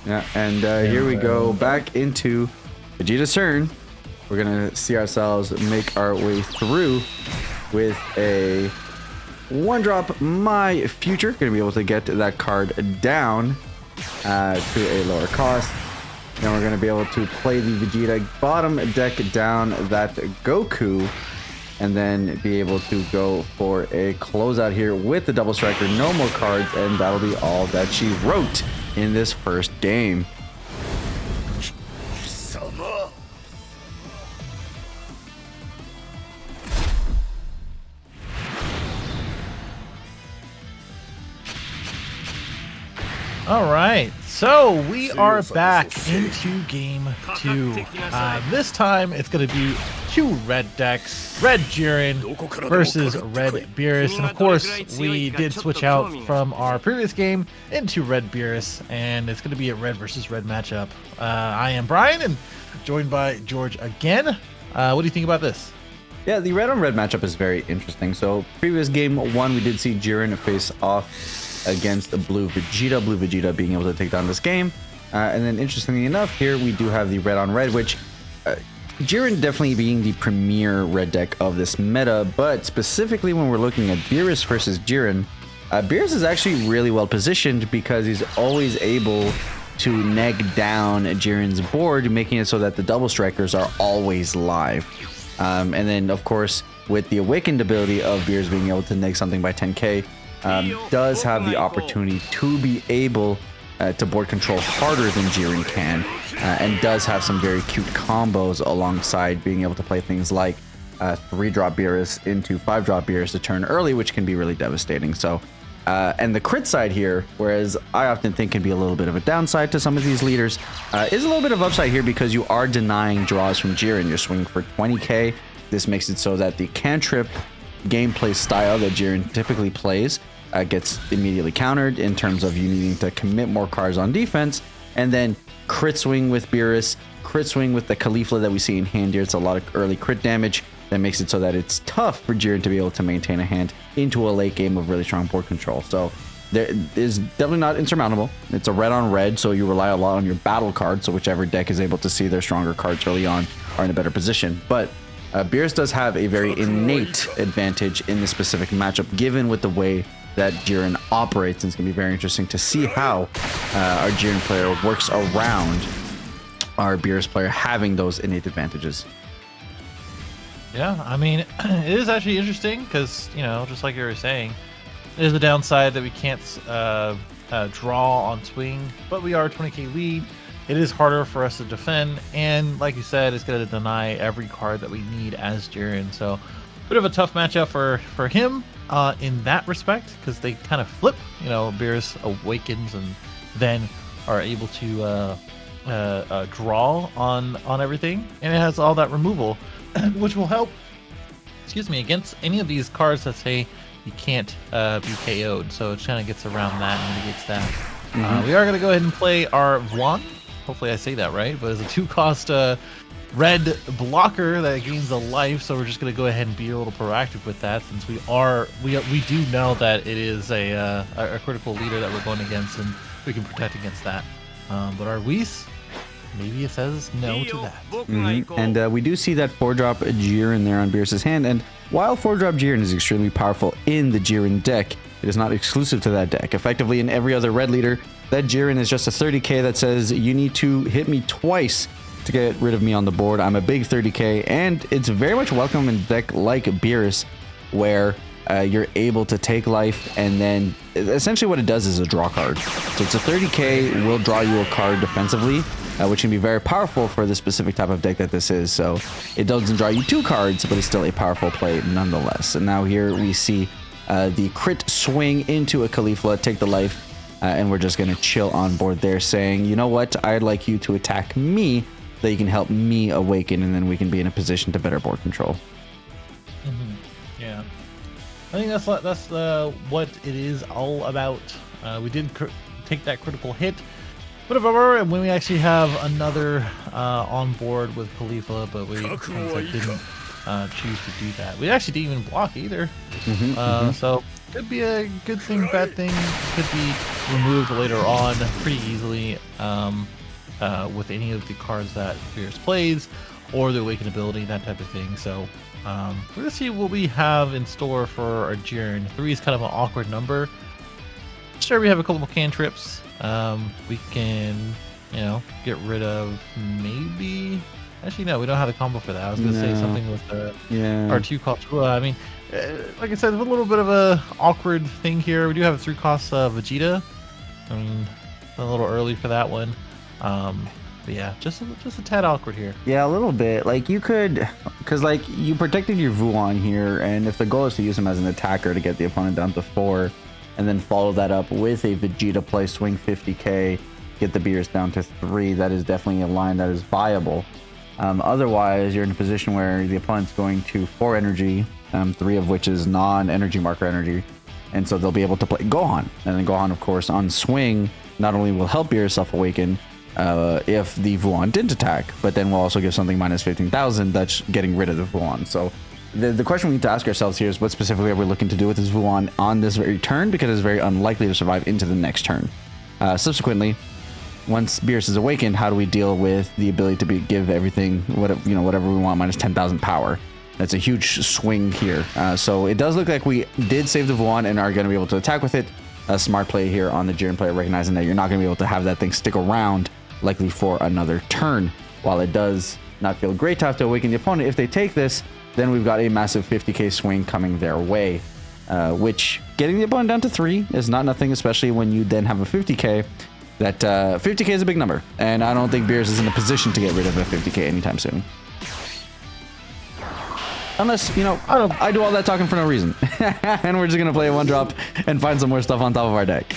Yeah, and here we go back into Vegeta's turn. We're gonna see ourselves make our way through with a 1-drop My Future. Gonna be able to get that card down to a lower cost. Then we're gonna be able to play the Vegeta bottom deck down that Goku, and then be able to go for a closeout here with the double striker. No more cards, and that'll be all that she wrote in this first game. All right, so we are back into game 2. This time it's going to be 2 red decks, Red Jiren versus Red Beerus. And of course, we did switch out from our previous game into Red Beerus, and it's going to be a red versus red matchup. I am Brian, and joined by George again. What do you think about this? Yeah, the red on red matchup is very interesting. So previous game 1, we did see Jiren face off against the Blue Vegeta. Blue Vegeta being able to take down this game. And then interestingly enough, here we do have the red on red, which Jiren definitely being the premier red deck of this meta, but specifically when we're looking at Beerus versus Jiren, Beerus is actually really well positioned because he's always able to neg down Jiren's board, making it so that the double strikers are always live. And then of course, with the awakened ability of Beerus being able to neg something by 10k, does have the opportunity to be able to board control harder than Jiren can, and does have some very cute combos alongside being able to play things like 3-drop Beerus into 5-drop Beerus to turn early, which can be really devastating. So, and the crit side here, whereas I often think can be a little bit of a downside to some of these leaders, is a little bit of upside here because you are denying draws from Jiren. You're swinging for 20k. This makes it so that the cantrip gameplay style that Jiren typically plays gets immediately countered in terms of you needing to commit more cards on defense, and then crit swing with Beerus, crit swing with the Caulifla that we see in hand here. It's a lot of early crit damage that makes it so that it's tough for Jiren to be able to maintain a hand into a late game of really strong board control. So there is definitely not insurmountable. It's a red on red, so you rely a lot on your battle cards, so whichever deck is able to see their stronger cards early on are in a better position. But Beerus does have a very innate advantage in this specific matchup, given with the way that Jiren operates, and it's going to be very interesting to see how our Jiren player works around our Beerus player having those innate advantages. Yeah, I mean, it is actually interesting because, you know, just like you were saying, there's the downside that we can't draw on swing, but we are 20k lead. It is harder for us to defend, and like you said, it's going to deny every card that we need as Jiren. So, bit of a tough matchup for him in that respect, because they kind of flip. You know, Beerus awakens and then are able to draw on everything, and it has all that removal, which will help. Excuse me, against any of these cards that say you can't be KO'd. So it kind of gets around that and mitigates that. We are going to go ahead and play our Vwan. Hopefully I say that right, but it's a 2-cost red blocker that gains a life. So we're just going to go ahead and be a little proactive with that, since we do know that it is a critical leader that we're going against, and we can protect against that. But our Whis, maybe it says no to that. And we do see that 4-drop Jiren there on Beerus' hand. And while 4-drop Jiren is extremely powerful in the Jiren deck, it is not exclusive to that deck. Effectively, in every other red leader, that Jiren is just a 30k that says you need to hit me twice to get rid of me on the board. I'm a big 30k, and it's very much welcome in a deck like Beerus, where you're able to take life, and then essentially what it does is a draw card. So it's a 30k, will draw you a card defensively, which can be very powerful for the specific type of deck that this is. So it doesn't draw you 2 cards, but it's still a powerful play nonetheless. And now here we see the crit swing into a Caulifla, take the life, and we're just going to chill on board there, saying, you know what, I'd like you to attack me, so you can help me awaken, and then we can be in a position to better board control. Yeah, I think that's what it is all about. We did take that critical hit, but when we actually have another on board with Khalifa, but we didn't choose to do that. We actually didn't even block either. So could be a good thing, bad thing. Could be removed later on pretty easily with any of the cards that Beerus plays, or the Awaken ability, that type of thing. So we're gonna see what we have in store for our Jiren. 3 is kind of an awkward number. Sure, we have a couple of cantrips. We can, get rid of maybe. Actually, no, we don't have the combo for that. I was gonna say something with our 2-cost. Well, I mean, like I said, a little bit of a awkward thing here. We do have a 3-cost Vegeta. I mean, a little early for that one. But yeah, just a tad awkward here. Yeah, a little bit. Like, you could, because like you protected your Vuon here, and if the goal is to use him as an attacker to get the opponent down to 4, and then follow that up with a Vegeta play, swing 50k, get the Beerus down to 3, that is definitely a line that is viable. Otherwise, you're in a position where the opponent's going to 4 energy, 3 of which is non-energy marker energy, and so they'll be able to play Gohan. And then Gohan, of course, on swing, not only will help Beerus self-awaken if the Vuon didn't attack, but then we'll also give something minus 15,000 that's getting rid of the Vuon. So the question we need to ask ourselves here is, what specifically are we looking to do with this Vuon on this very turn, because it's very unlikely to survive into the next turn. Subsequently, once Beerus is awakened, how do we deal with the ability to give everything whatever we want minus 10,000 power? That's a huge swing here. So it does look like we did save the Vuon and are going to be able to attack with it. A smart play here on the Jiren player, recognizing that you're not going to be able to have that thing stick around likely for another turn. While it does not feel great to have to awaken the opponent, if they take this, then we've got a massive 50k swing coming their way, which getting the opponent down to 3 is not nothing, especially when you then have a 50k. That 50k is a big number, and I don't think Beerus is in a position to get rid of a 50k anytime soon. Unless, I do all that talking for no reason. And we're just going to play a 1-drop and find some more stuff on top of our deck.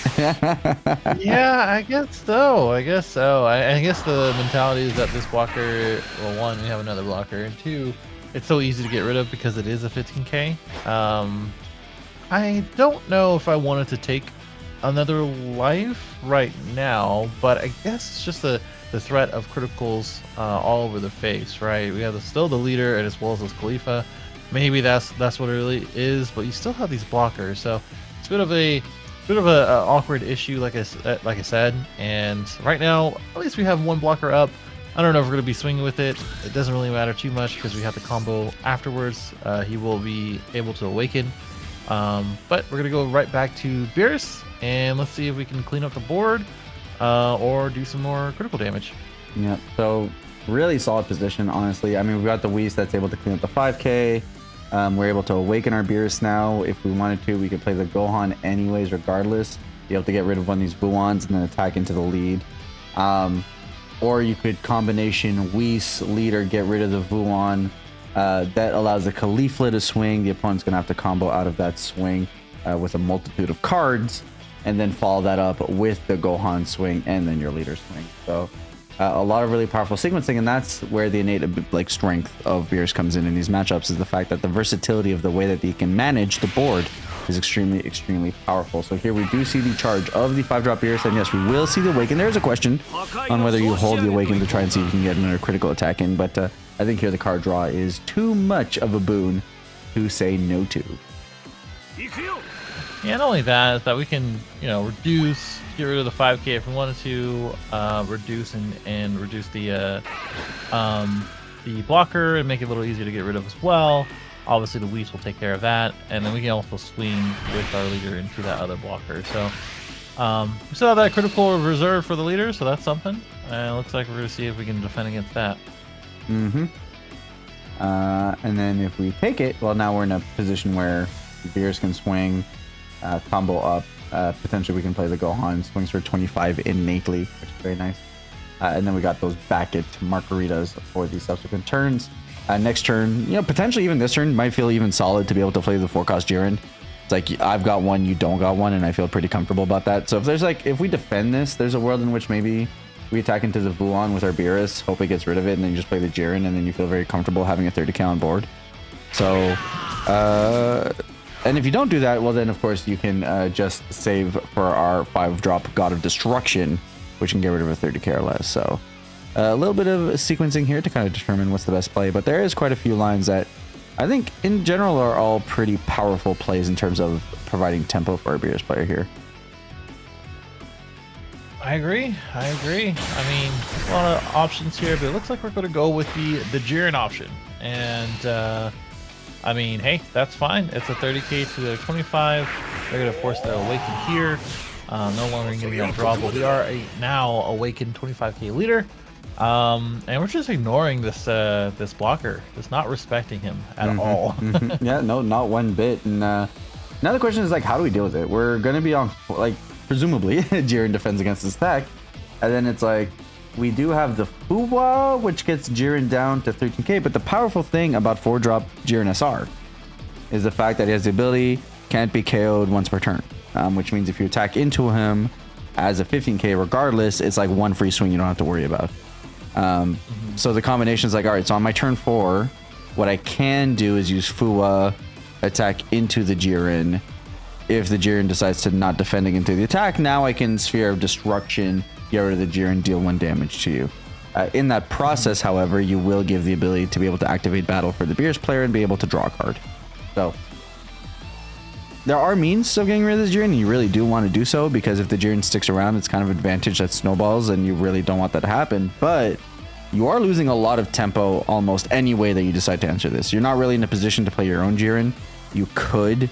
Yeah, I guess so. I guess the mentality is that this blocker, well, 1, we have another blocker, and 2, it's so easy to get rid of because it is a 15k. I don't know if I wanted to take another life right now, but I guess it's just the threat of criticals all over the face, right? We have still the leader, and as well as this Khalifa. Maybe that's what it really is, but you still have these blockers, so it's a bit of a awkward issue, like I said. And right now, at least we have 1 blocker up. I don't know if we're going to be swinging with it. It doesn't really matter too much because we have the combo afterwards. He will be able to awaken. But we're going to go right back to Beerus, and let's see if we can clean up the board or do some more critical damage. Yeah, so really solid position, honestly. I mean, we've got the Whis that's able to clean up the 5k. We're able to awaken our Beerus now. If we wanted to, we could play the Gohan anyways, regardless. be able to get rid of one of these Wuons and then attack into the lead. Or you could combination Whis, leader, get rid of the Wuon. That allows the Caulifla to swing. The opponent's going to have to combo out of that swing with a multitude of cards, and then follow that up with the Gohan swing and then your leader swing. So a lot of really powerful sequencing, and that's where the innate like strength of Beerus comes in these matchups, is the fact that the versatility of the way that he can manage the board is extremely powerful. So here we do see the charge of the 5-drop Beerus, and yes, we will see the Awaken. There's a question on whether you hold the Awaken to try and see if you can get another critical attack in, but I think here the card draw is too much of a boon to say no to. Yeah, not only that, is that we can, reduce, get rid of the 5k if we wanted to, reduce and reduce the blocker and make it a little easier to get rid of as well. Obviously, the Whis will take care of that, and then we can also swing with our leader into that other blocker. So we still have that critical reserve for the leader, so that's something. And it looks like we're going to see if we can defend against that. Mm-hmm. And then if we take it, well, now we're in a position where Beerus can swing, combo up. Potentially we can play the Gohan, swings for 25 innately, which is very nice. And then we got those back-it margaritas for the subsequent turns. Next turn, potentially even this turn might feel even solid to be able to play the 4-cost Jiren. It's like, I've got one, you don't got one, and I feel pretty comfortable about that. So if we defend this, there's a world in which maybe we attack into the Wuon with our Beerus, hope it gets rid of it, and then you just play the Jiren, and then you feel very comfortable having a 30k on board. So, and if you don't do that, well then of course you can just save for our 5-drop God of Destruction, which can get rid of a 30k or less. So a little bit of sequencing here to kind of determine what's the best play, but there is quite a few lines that I think in general are all pretty powerful plays in terms of providing tempo for our Beerus player here. I agree. I mean, a lot of options here, but it looks like we're going to go with the Jiren option. And I mean, hey, that's fine. It's a 30k to the 25. They're going to force the Awaken here. No longer getting that draw, but we are now Awakened 25k leader. And we're just ignoring this this blocker, just not respecting him at all. Yeah, no, not one bit. And now the question is, like, how do we deal with it? We're going to be on, like, presumably Jiren defends against this stack, and then it's like we do have the Fuwa, which gets Jiren down to 13k, but the powerful thing about 4-drop Jiren SR is the fact that he has the ability can't be KO'd once per turn, which means if you attack into him as a 15k regardless, it's like one free swing you don't have to worry about. So the combination is like, all right, so on my turn 4, what I can do is use Fuwa, attack into the Jiren. If the Jiren decides to not defending into the attack, now I can Sphere of Destruction, get rid of the Jiren, deal 1 damage to you. In that process, however, you will give the ability to be able to activate battle for the Beerus player and be able to draw a card. So there are means of getting rid of the Jiren, and you really do want to do so, because if the Jiren sticks around, it's kind of advantage that snowballs, and you really don't want that to happen. But you are losing a lot of tempo almost any way that you decide to answer this. You're not really in a position to play your own Jiren. You could,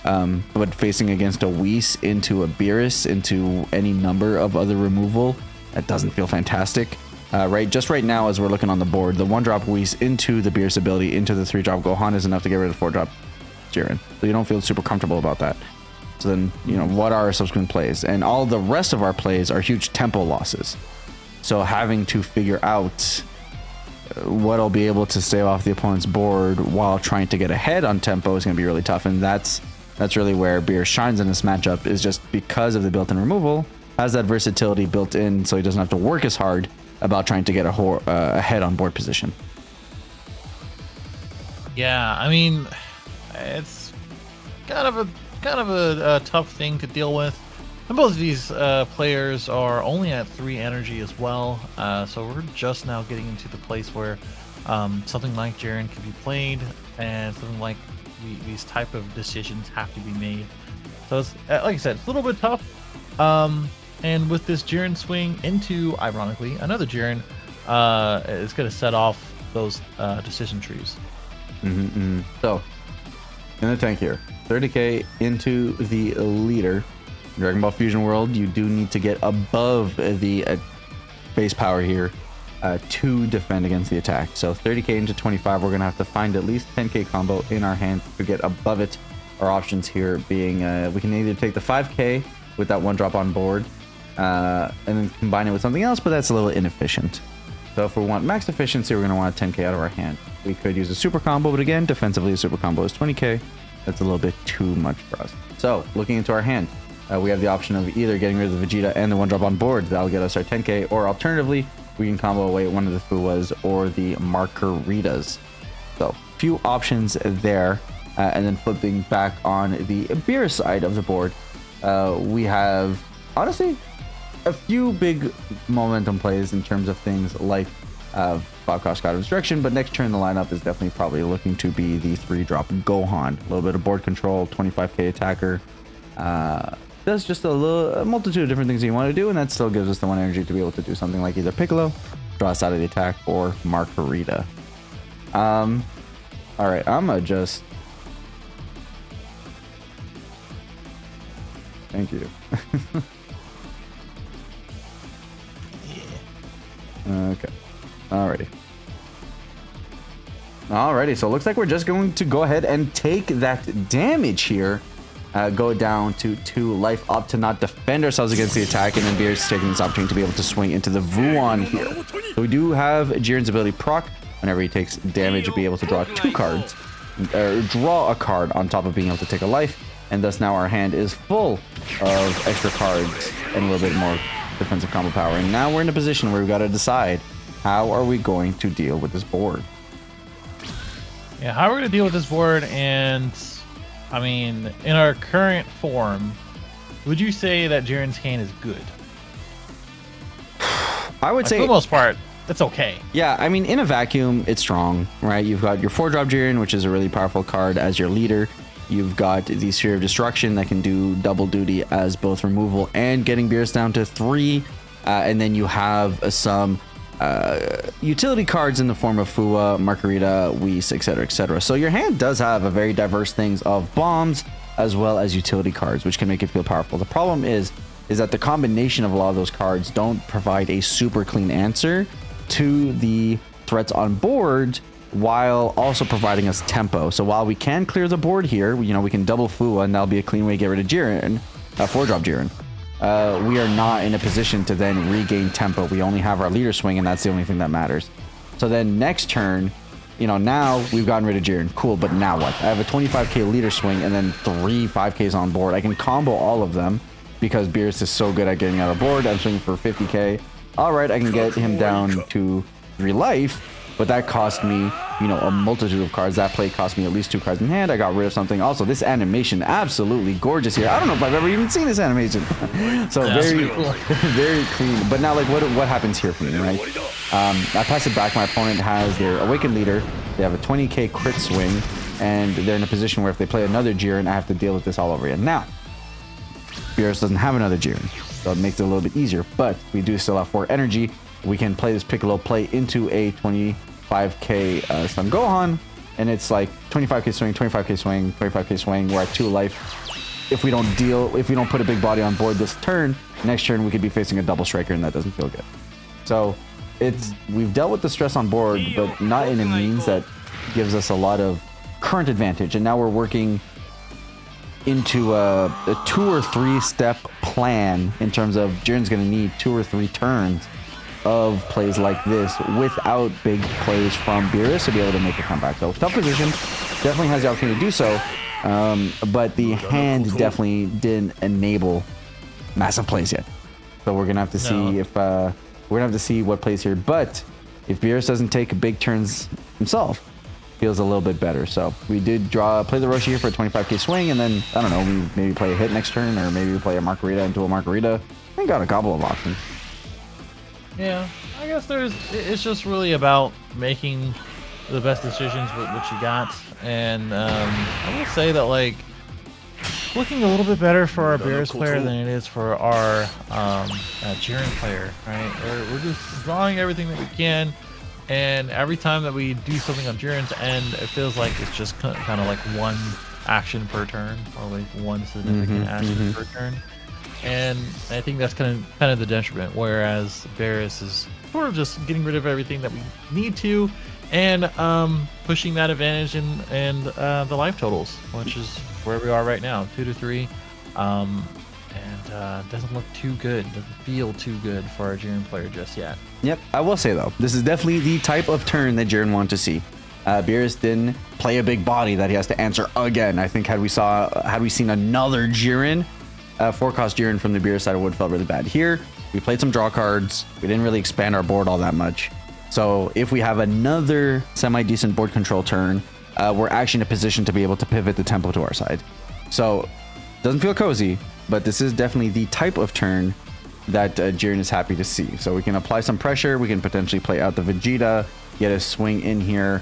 but facing against a Whis into a Beerus, into any number of other removal, that doesn't feel fantastic. Just right now, as we're looking on the board, the 1-drop Whis into the Beerus ability into the 3-drop Gohan is enough to get rid of 4-drop Jiren. So you don't feel super comfortable about that. So then, what are our subsequent plays? And all the rest of our plays are huge tempo losses. So having to figure out what'll be able to stay off the opponent's board while trying to get ahead on tempo is going to be really tough. And that's really where Beerus shines in this matchup, is just because of the built-in removal, has that versatility built in, so he doesn't have to work as hard about trying to get ahead on board position. Yeah, I mean, it's kind of a tough thing to deal with. And both of these players are only at 3 energy as well, so we're just now getting into the place where something like Jiren can be played, and something like these type of decisions have to be made. So it's, like I said, it's a little bit tough. And with this Jiren swing into, ironically, another Jiren, it's going to set off those decision trees. So, in the tank here, 30k into the leader. Dragon Ball Fusion World, you do need to get above the base power here to defend against the attack. So 30k into 25, we're going to have to find at least 10k combo in our hand to get above it. Our options here being, we can either take the 5k with that 1-drop on board, and then combine it with something else, but that's a little inefficient. So if we want max efficiency, we're going to want a 10k out of our hand. We could use a super combo, but again, defensively, a super combo is 20k. That's a little bit too much for us. So looking into our hand, we have the option of either getting rid of the Vegeta and the 1-drop on board. That'll get us our 10k, or alternatively, we can combo away one of the Fuwas or the Margaritas. So few options there. And then flipping back on the Beerus side of the board, we have, honestly, a few big momentum plays in terms of things like 5-cost God of Destruction, but next turn the lineup is definitely probably looking to be the 3-drop Gohan. A little bit of board control, 25k attacker. Does just a multitude of different things that you want to do, and that still gives us the 1 energy to be able to do something like either Piccolo, draw us out of the attack, or Margarita. Alright, I'm gonna just... Thank you. Okay. Alrighty, so it looks like we're just going to go ahead and take that damage here. Go down to 2 life up to not defend ourselves against the attack, and then Beerus taking this opportunity to be able to swing into the Vuon here. So we do have Jiren's ability proc. Whenever he takes damage, be able to draw 2 cards, or draw a card on top of being able to take a life. And thus now our hand is full of extra cards and a little bit more defensive combo power. And now we're in a position where we've got to decide, how are we going to deal with this board? Yeah, how are we going to deal with this board? And I mean, in our current form, would you say that Jiren's hand is good? I would say, for the most part, that's okay. Yeah, I mean, in a vacuum, it's strong, right? You've got your 4-drop Jiren, which is a really powerful card as your leader. You've got the Sphere of Destruction that can do double duty as both removal and getting Beerus down to 3. And then you have some utility cards in the form of Fuwa, Margarita, Whis, etc., etc. So your hand does have a very diverse things of bombs as well as utility cards, which can make it feel powerful. The problem is that the combination of a lot of those cards don't provide a super clean answer to the threats on board, while also providing us tempo. So while we can clear the board here, you know, we can double Fuwa and that'll be a clean way to get rid of Jiren, 4-drop Jiren. We are not in a position to then regain tempo. We only have our leader swing, and that's the only thing that matters. So then next turn, you know, now we've gotten rid of Jiren. Cool, but now what? I have a 25k leader swing and then 3 5ks on board. I can combo all of them because Beerus is so good at getting out of board. I'm swinging for 50k. All right, I can get him down to 3 life. But that cost me, you know, a multitude of cards. That play cost me at least 2 cards in hand. I got rid of something. Also, this animation, absolutely gorgeous here. I don't know if I've ever even seen this animation. So very, very clean. But now, like, what happens here for me, right? I pass it back. My opponent has their Awakened Leader. They have a 20k crit swing. And they're in a position where if they play another Jiren, I have to deal with this all over again. Now, Beerus doesn't have another Jiren, so it makes it a little bit easier. But we do still have 4 energy. We can play this Piccolo play into a 25k Sun Gohan, and it's like 25k swing, 25k swing, 25k swing. We're at 2 life. If we don't put a big body on board this turn, next turn we could be facing a double striker, and that doesn't feel good. So we've dealt with the stress on board, but not in a means that gives us a lot of current advantage. And now we're working into a 2 or 3 step plan in terms of Jiren's going to need 2 or 3 turns of plays like this without big plays from Beerus to be able to make a comeback. So tough position, definitely has the opportunity to do so, but the hand definitely didn't enable massive plays yet. So we're gonna have to see if we're gonna have to see what plays here. But if Beerus doesn't take big turns himself, feels a little bit better. So we did play the Roshi here for a 25k swing, and then I don't know, we maybe play a hit next turn, or maybe we play a Margarita into a Margarita. I got a couple of options. Yeah, I guess it's just really about making the best decisions with what you got. And I will say that, like, looking a little bit better for our Beerus player than it is for our Jiren player, right? We're just drawing everything that we can, and every time that we do something on Jiren's end, it feels like it's just kind of like 1 action per turn, or like 1 significant action per turn. And I think that's kind of the detriment, whereas Beerus is sort of just getting rid of everything that we need to, and pushing that advantage and the life totals, which is where we are right now, 2 to 3. and doesn't look too good. Doesn't feel too good for our Jiren player just yet. Yep, I will say though, this is definitely the type of turn that Jiren wanted to see. Beerus didn't play a big body that he has to answer again. I think had we seen another Jiren, 4-cost Jiren from the Beerus side, it would have felt really bad. Here, we played some draw cards. We didn't really expand our board all that much. So if we have another semi-decent board control turn, we're actually in a position to be able to pivot the tempo to our side. So doesn't feel cozy, but this is definitely the type of turn that Jiren is happy to see. So we can apply some pressure. We can potentially play out the Vegeta, get a swing in here,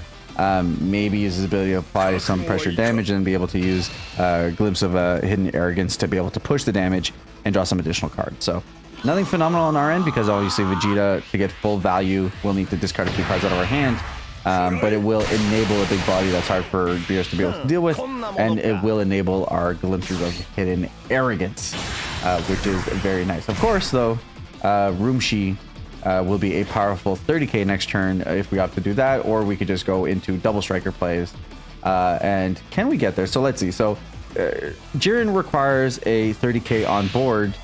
maybe use his ability to apply some pressure damage and be able to use a glimpse of a hidden arrogance to be able to push the damage and draw some additional cards. So nothing phenomenal on our end, because obviously Vegeta, to get full value, will need to discard a few cards out of our hand. But it will enable a big body that's hard for Beerus to be able to deal with, and it will enable our glimpses of hidden arrogance, which is very nice. Of course, though, Rumshi will be a powerful 30k next turn if we opt to do that, or we could just go into double striker plays. And can we get there? So let's see. So Jiren requires a 30k on board,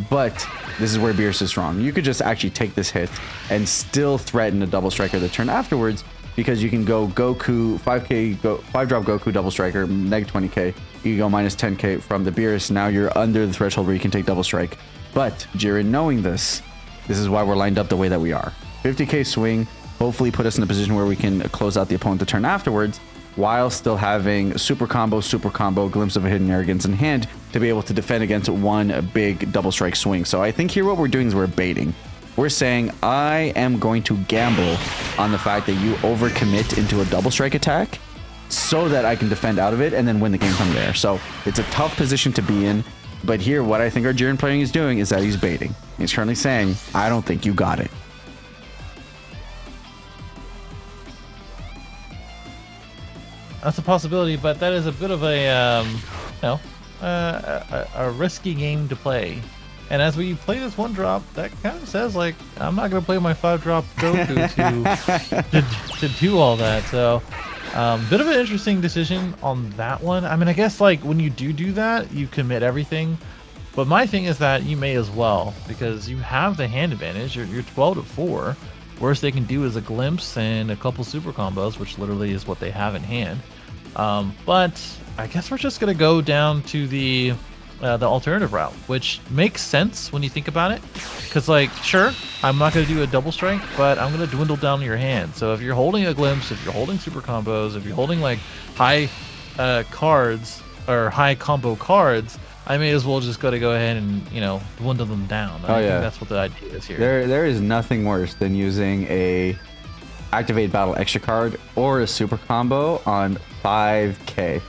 but this is where Beerus is strong. You could just actually take this hit and still threaten a double striker the turn afterwards, because you can go Goku 5-drop Goku double striker neg 20k. You can go minus 10k from the Beerus. Now you're under the threshold where you can take double strike. But Jiren, knowing this is why we're lined up the way that we are. 50k swing, hopefully put us in a position where we can close out the opponent the turn afterwards, while still having super combo, glimpse of a hidden arrogance in hand to be able to defend against one big double strike swing. So I think here what we're doing is we're baiting. We're saying, I am going to gamble on the fact that you overcommit into a double strike attack so that I can defend out of it and then win the game from there. So it's a tough position to be in. But here, what I think our Jiren playing is doing is that he's baiting. He's currently saying, I don't think you got it. That's a possibility, but that is a bit of a, a risky game to play. And as we play this 1-drop, that kind of says, like, I'm not going to play my 5-drop Goku to do all that. So, bit of an interesting decision on that one. I mean, I guess, like, when you do that, you commit everything. But my thing is that you may as well, because you have the hand advantage. You're 12 to 4. Worst they can do is a glimpse and a couple super combos, which literally is what they have in hand. But I guess we're just gonna go down to the alternative route, which makes sense when you think about it. Because, like, sure, I'm not gonna do a double strike, but I'm gonna dwindle down your hand. So if you're holding a glimpse, if you're holding super combos, if you're holding like high cards or high combo cards, I may as well just go ahead and, you know, dwindle them down. I think that's what the idea is here. There is nothing worse than using a activate battle extra card or a super combo on 5k.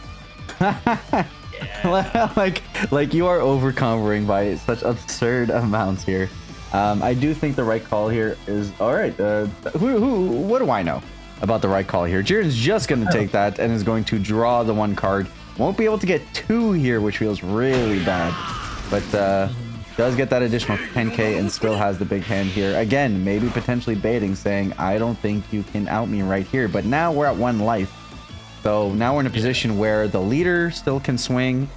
like you are over comboing by such absurd amounts here. I do think the right call here is all right. What do I know about the right call here? Jiren's just going to take that and is going to draw the 1 card. Won't be able to get 2 here, which feels really bad, but does get that additional 10k and still has the big hand here. Again, maybe potentially baiting, saying, I don't think you can out me right here. But now we're at 1 life. So now we're in a position where the leader still can swing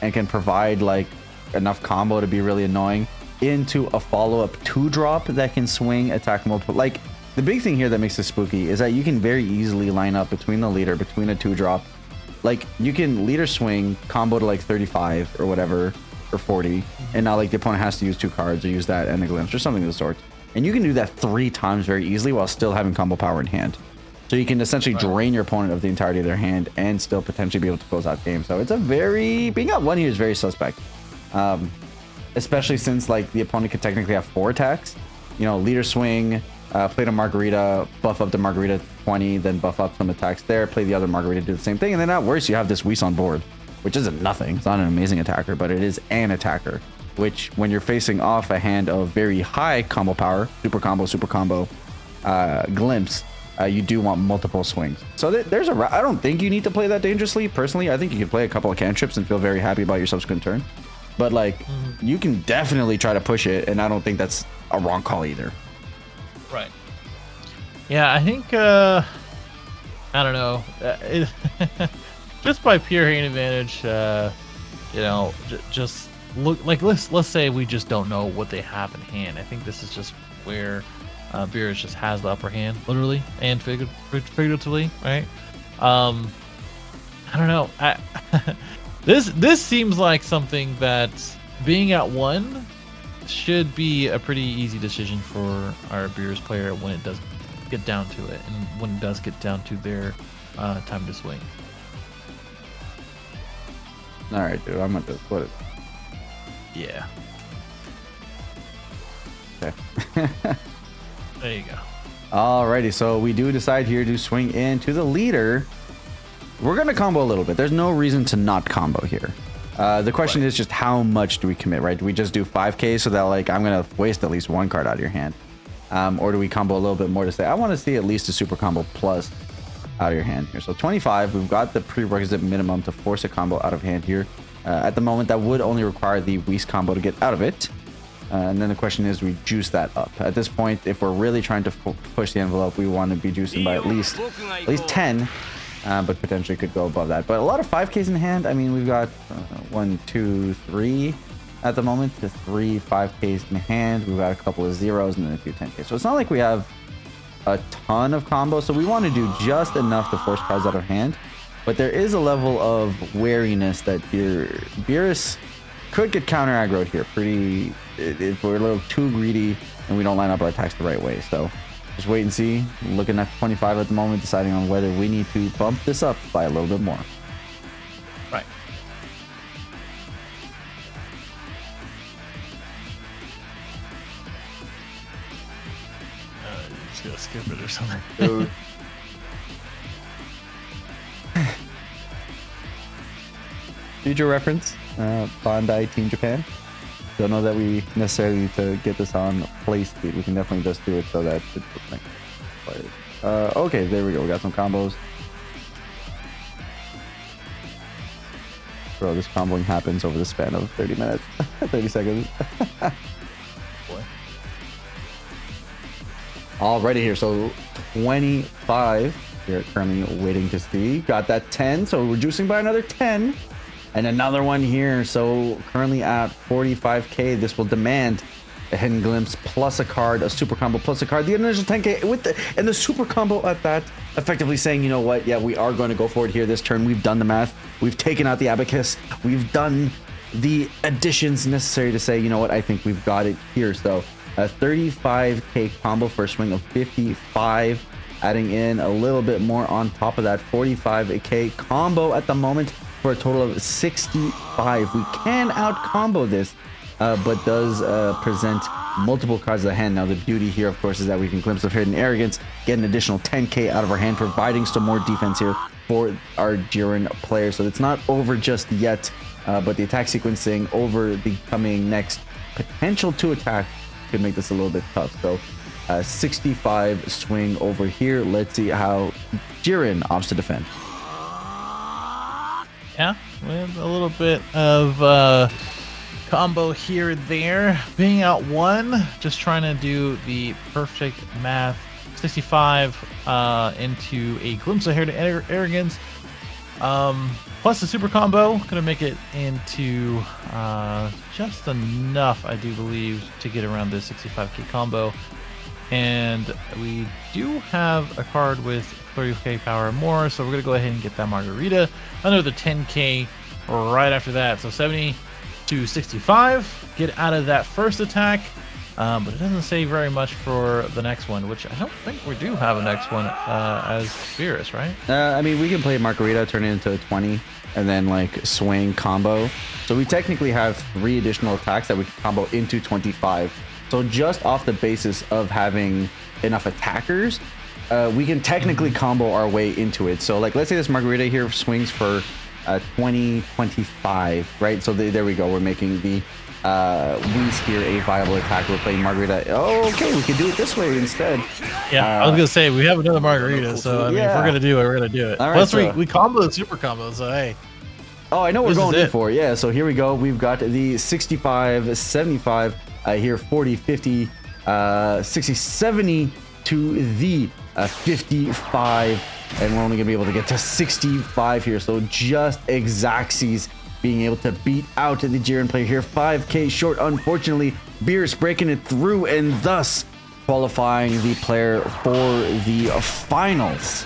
and can provide like enough combo to be really annoying into a follow-up 2-drop that can swing, attack multiple. Like, the big thing here that makes this spooky is that you can very easily line up between the leader, between a 2-drop. Like, you can leader swing, combo to like 35 or whatever, or 40, and now like the opponent has to use 2 cards or use that and a glimpse or something of the sort. And you can do that 3 times very easily while still having combo power in hand. So you can essentially drain your opponent of the entirety of their hand and still potentially be able to close out game. So it's a being at 1 here is very suspect. Especially since like the opponent could technically have 4 attacks. You know, leader swing, play to Margarita, buff up to Margarita 20, then buff up some attacks there, play the other Margarita, do the same thing, and then at worst you have this Whis on board, which isn't nothing. It's not an amazing attacker, but it is an attacker, which when you're facing off a hand of very high combo power, super combo, glimpse, you do want multiple swings. So there's I don't think you need to play that dangerously. Personally, I think you can play a couple of cantrips and feel very happy about your subsequent turn. But like, you can definitely try to push it, and I don't think that's a wrong call either. Right. Yeah, I think, I don't know. Just by pure hand advantage, you know, just look like let's say we just don't know what they have in hand. I think this is just where Beerus just has the upper hand, literally and figuratively, right? I don't know. This seems like something that being at 1 should be a pretty easy decision for our Beerus player when it does get down to it, and when it does get down to their time to swing. All right, dude. I'm going to put it. Yeah. Okay. There you go. Alrighty, so we do decide here to swing into the leader. We're going to combo a little bit. There's no reason to not combo here. The question is just how much do we commit, right? Do we just do 5k so that like I'm going to waste at least 1 card out of your hand? Or do we combo a little bit more to say, I want to see at least a super combo plus out of your hand here. So 25, we've got the prerequisite minimum to force a combo out of hand here. At the moment, that would only require the Whis combo to get out of it. And then the question is, we juice that up. At this point, if we're really trying to push the envelope, we want to be juicing by at least 10, but potentially could go above that. But a lot of 5Ks in hand. I mean, we've got 1, 2, 3 at the moment. The 3 5Ks in hand. We've got a couple of zeros and then a few 10Ks. So it's not like we have a ton of combos. So we want to do just enough to force cards out of hand. But there is a level of wariness that your Beerus could get counter aggroed here if we're a little too greedy and we don't line up our attacks the right way. So just wait and see. Looking at 25 at the moment, deciding on whether we need to bump this up by a little bit more. Right. Just gonna skip it or something. Dude. Future reference, Bandai Team Japan. Don't know that we necessarily need to get this on play speed. We can definitely just do it so that it's like players. Okay, there we go. We got some combos. Bro, this comboing happens over the span of 30 minutes, 30 seconds. Boy. Alrighty here, so 25. We're currently waiting to see. Got that 10, so we're reducing by another 10. And another one here. So currently at 45k, this will demand a hidden glimpse plus a card, a super combo plus a card, the initial 10k with the super combo at that, effectively saying, you know what, yeah, we are going to go forward here this turn. We've done the math, we've taken out the abacus, we've done the additions necessary to say, you know what, I think we've got it here. So a 35k combo for a swing of 55, adding in a little bit more on top of that 45k combo at the moment, for a total of 65. We can out combo this, but does present multiple cards of the hand. Now the beauty here, of course, is that we can glimpse of hidden arrogance, get an additional 10k out of our hand, providing some more defense here for our Jiren player. So it's not over just yet, but the attack sequencing over the coming next potential 2 attacks could make this a little bit tough. So 65 swing over here. Let's see how Jiren opts to defend. Yeah, with a little bit of combo here and there. Being out 1, just trying to do the perfect math. 65 into a glimpse of hidden arrogance. Plus the super combo, gonna make it into just enough, I do believe, to get around the 65k combo. And we do have a card with 30k power or more, so we're gonna go ahead and get that margarita. Another 10k right after that, so 70 to 65. Get out of that first attack, but it doesn't say very much for the next one, which I don't think we do have a next one as Beerus, right? I mean, we can play margarita, turn it into a 20, and then like swing combo. So we technically have 3 additional attacks that we can combo into 25. So just off the basis of having enough attackers, we can technically combo our way into it. So like, let's say this margarita here swings for 20, 25, right? So there we go. We're making the Whis here a viable attack. We're playing margarita. Oh, okay, we can do it this way instead. Yeah, I was gonna say we have another margarita, so I mean, if we're gonna do it, we're gonna do it. All right, plus so we combo the super combo, so hey. Oh, I know what we're going in for. Yeah, so here we go. We've got the 65, 75, here 40, 50, 60, 70 to the 55, and we're only gonna be able to get to 65 here. So just exactsies being able to beat out the Jiren player here. 5k short, unfortunately. Beerus breaking it through and thus qualifying the player for the finals.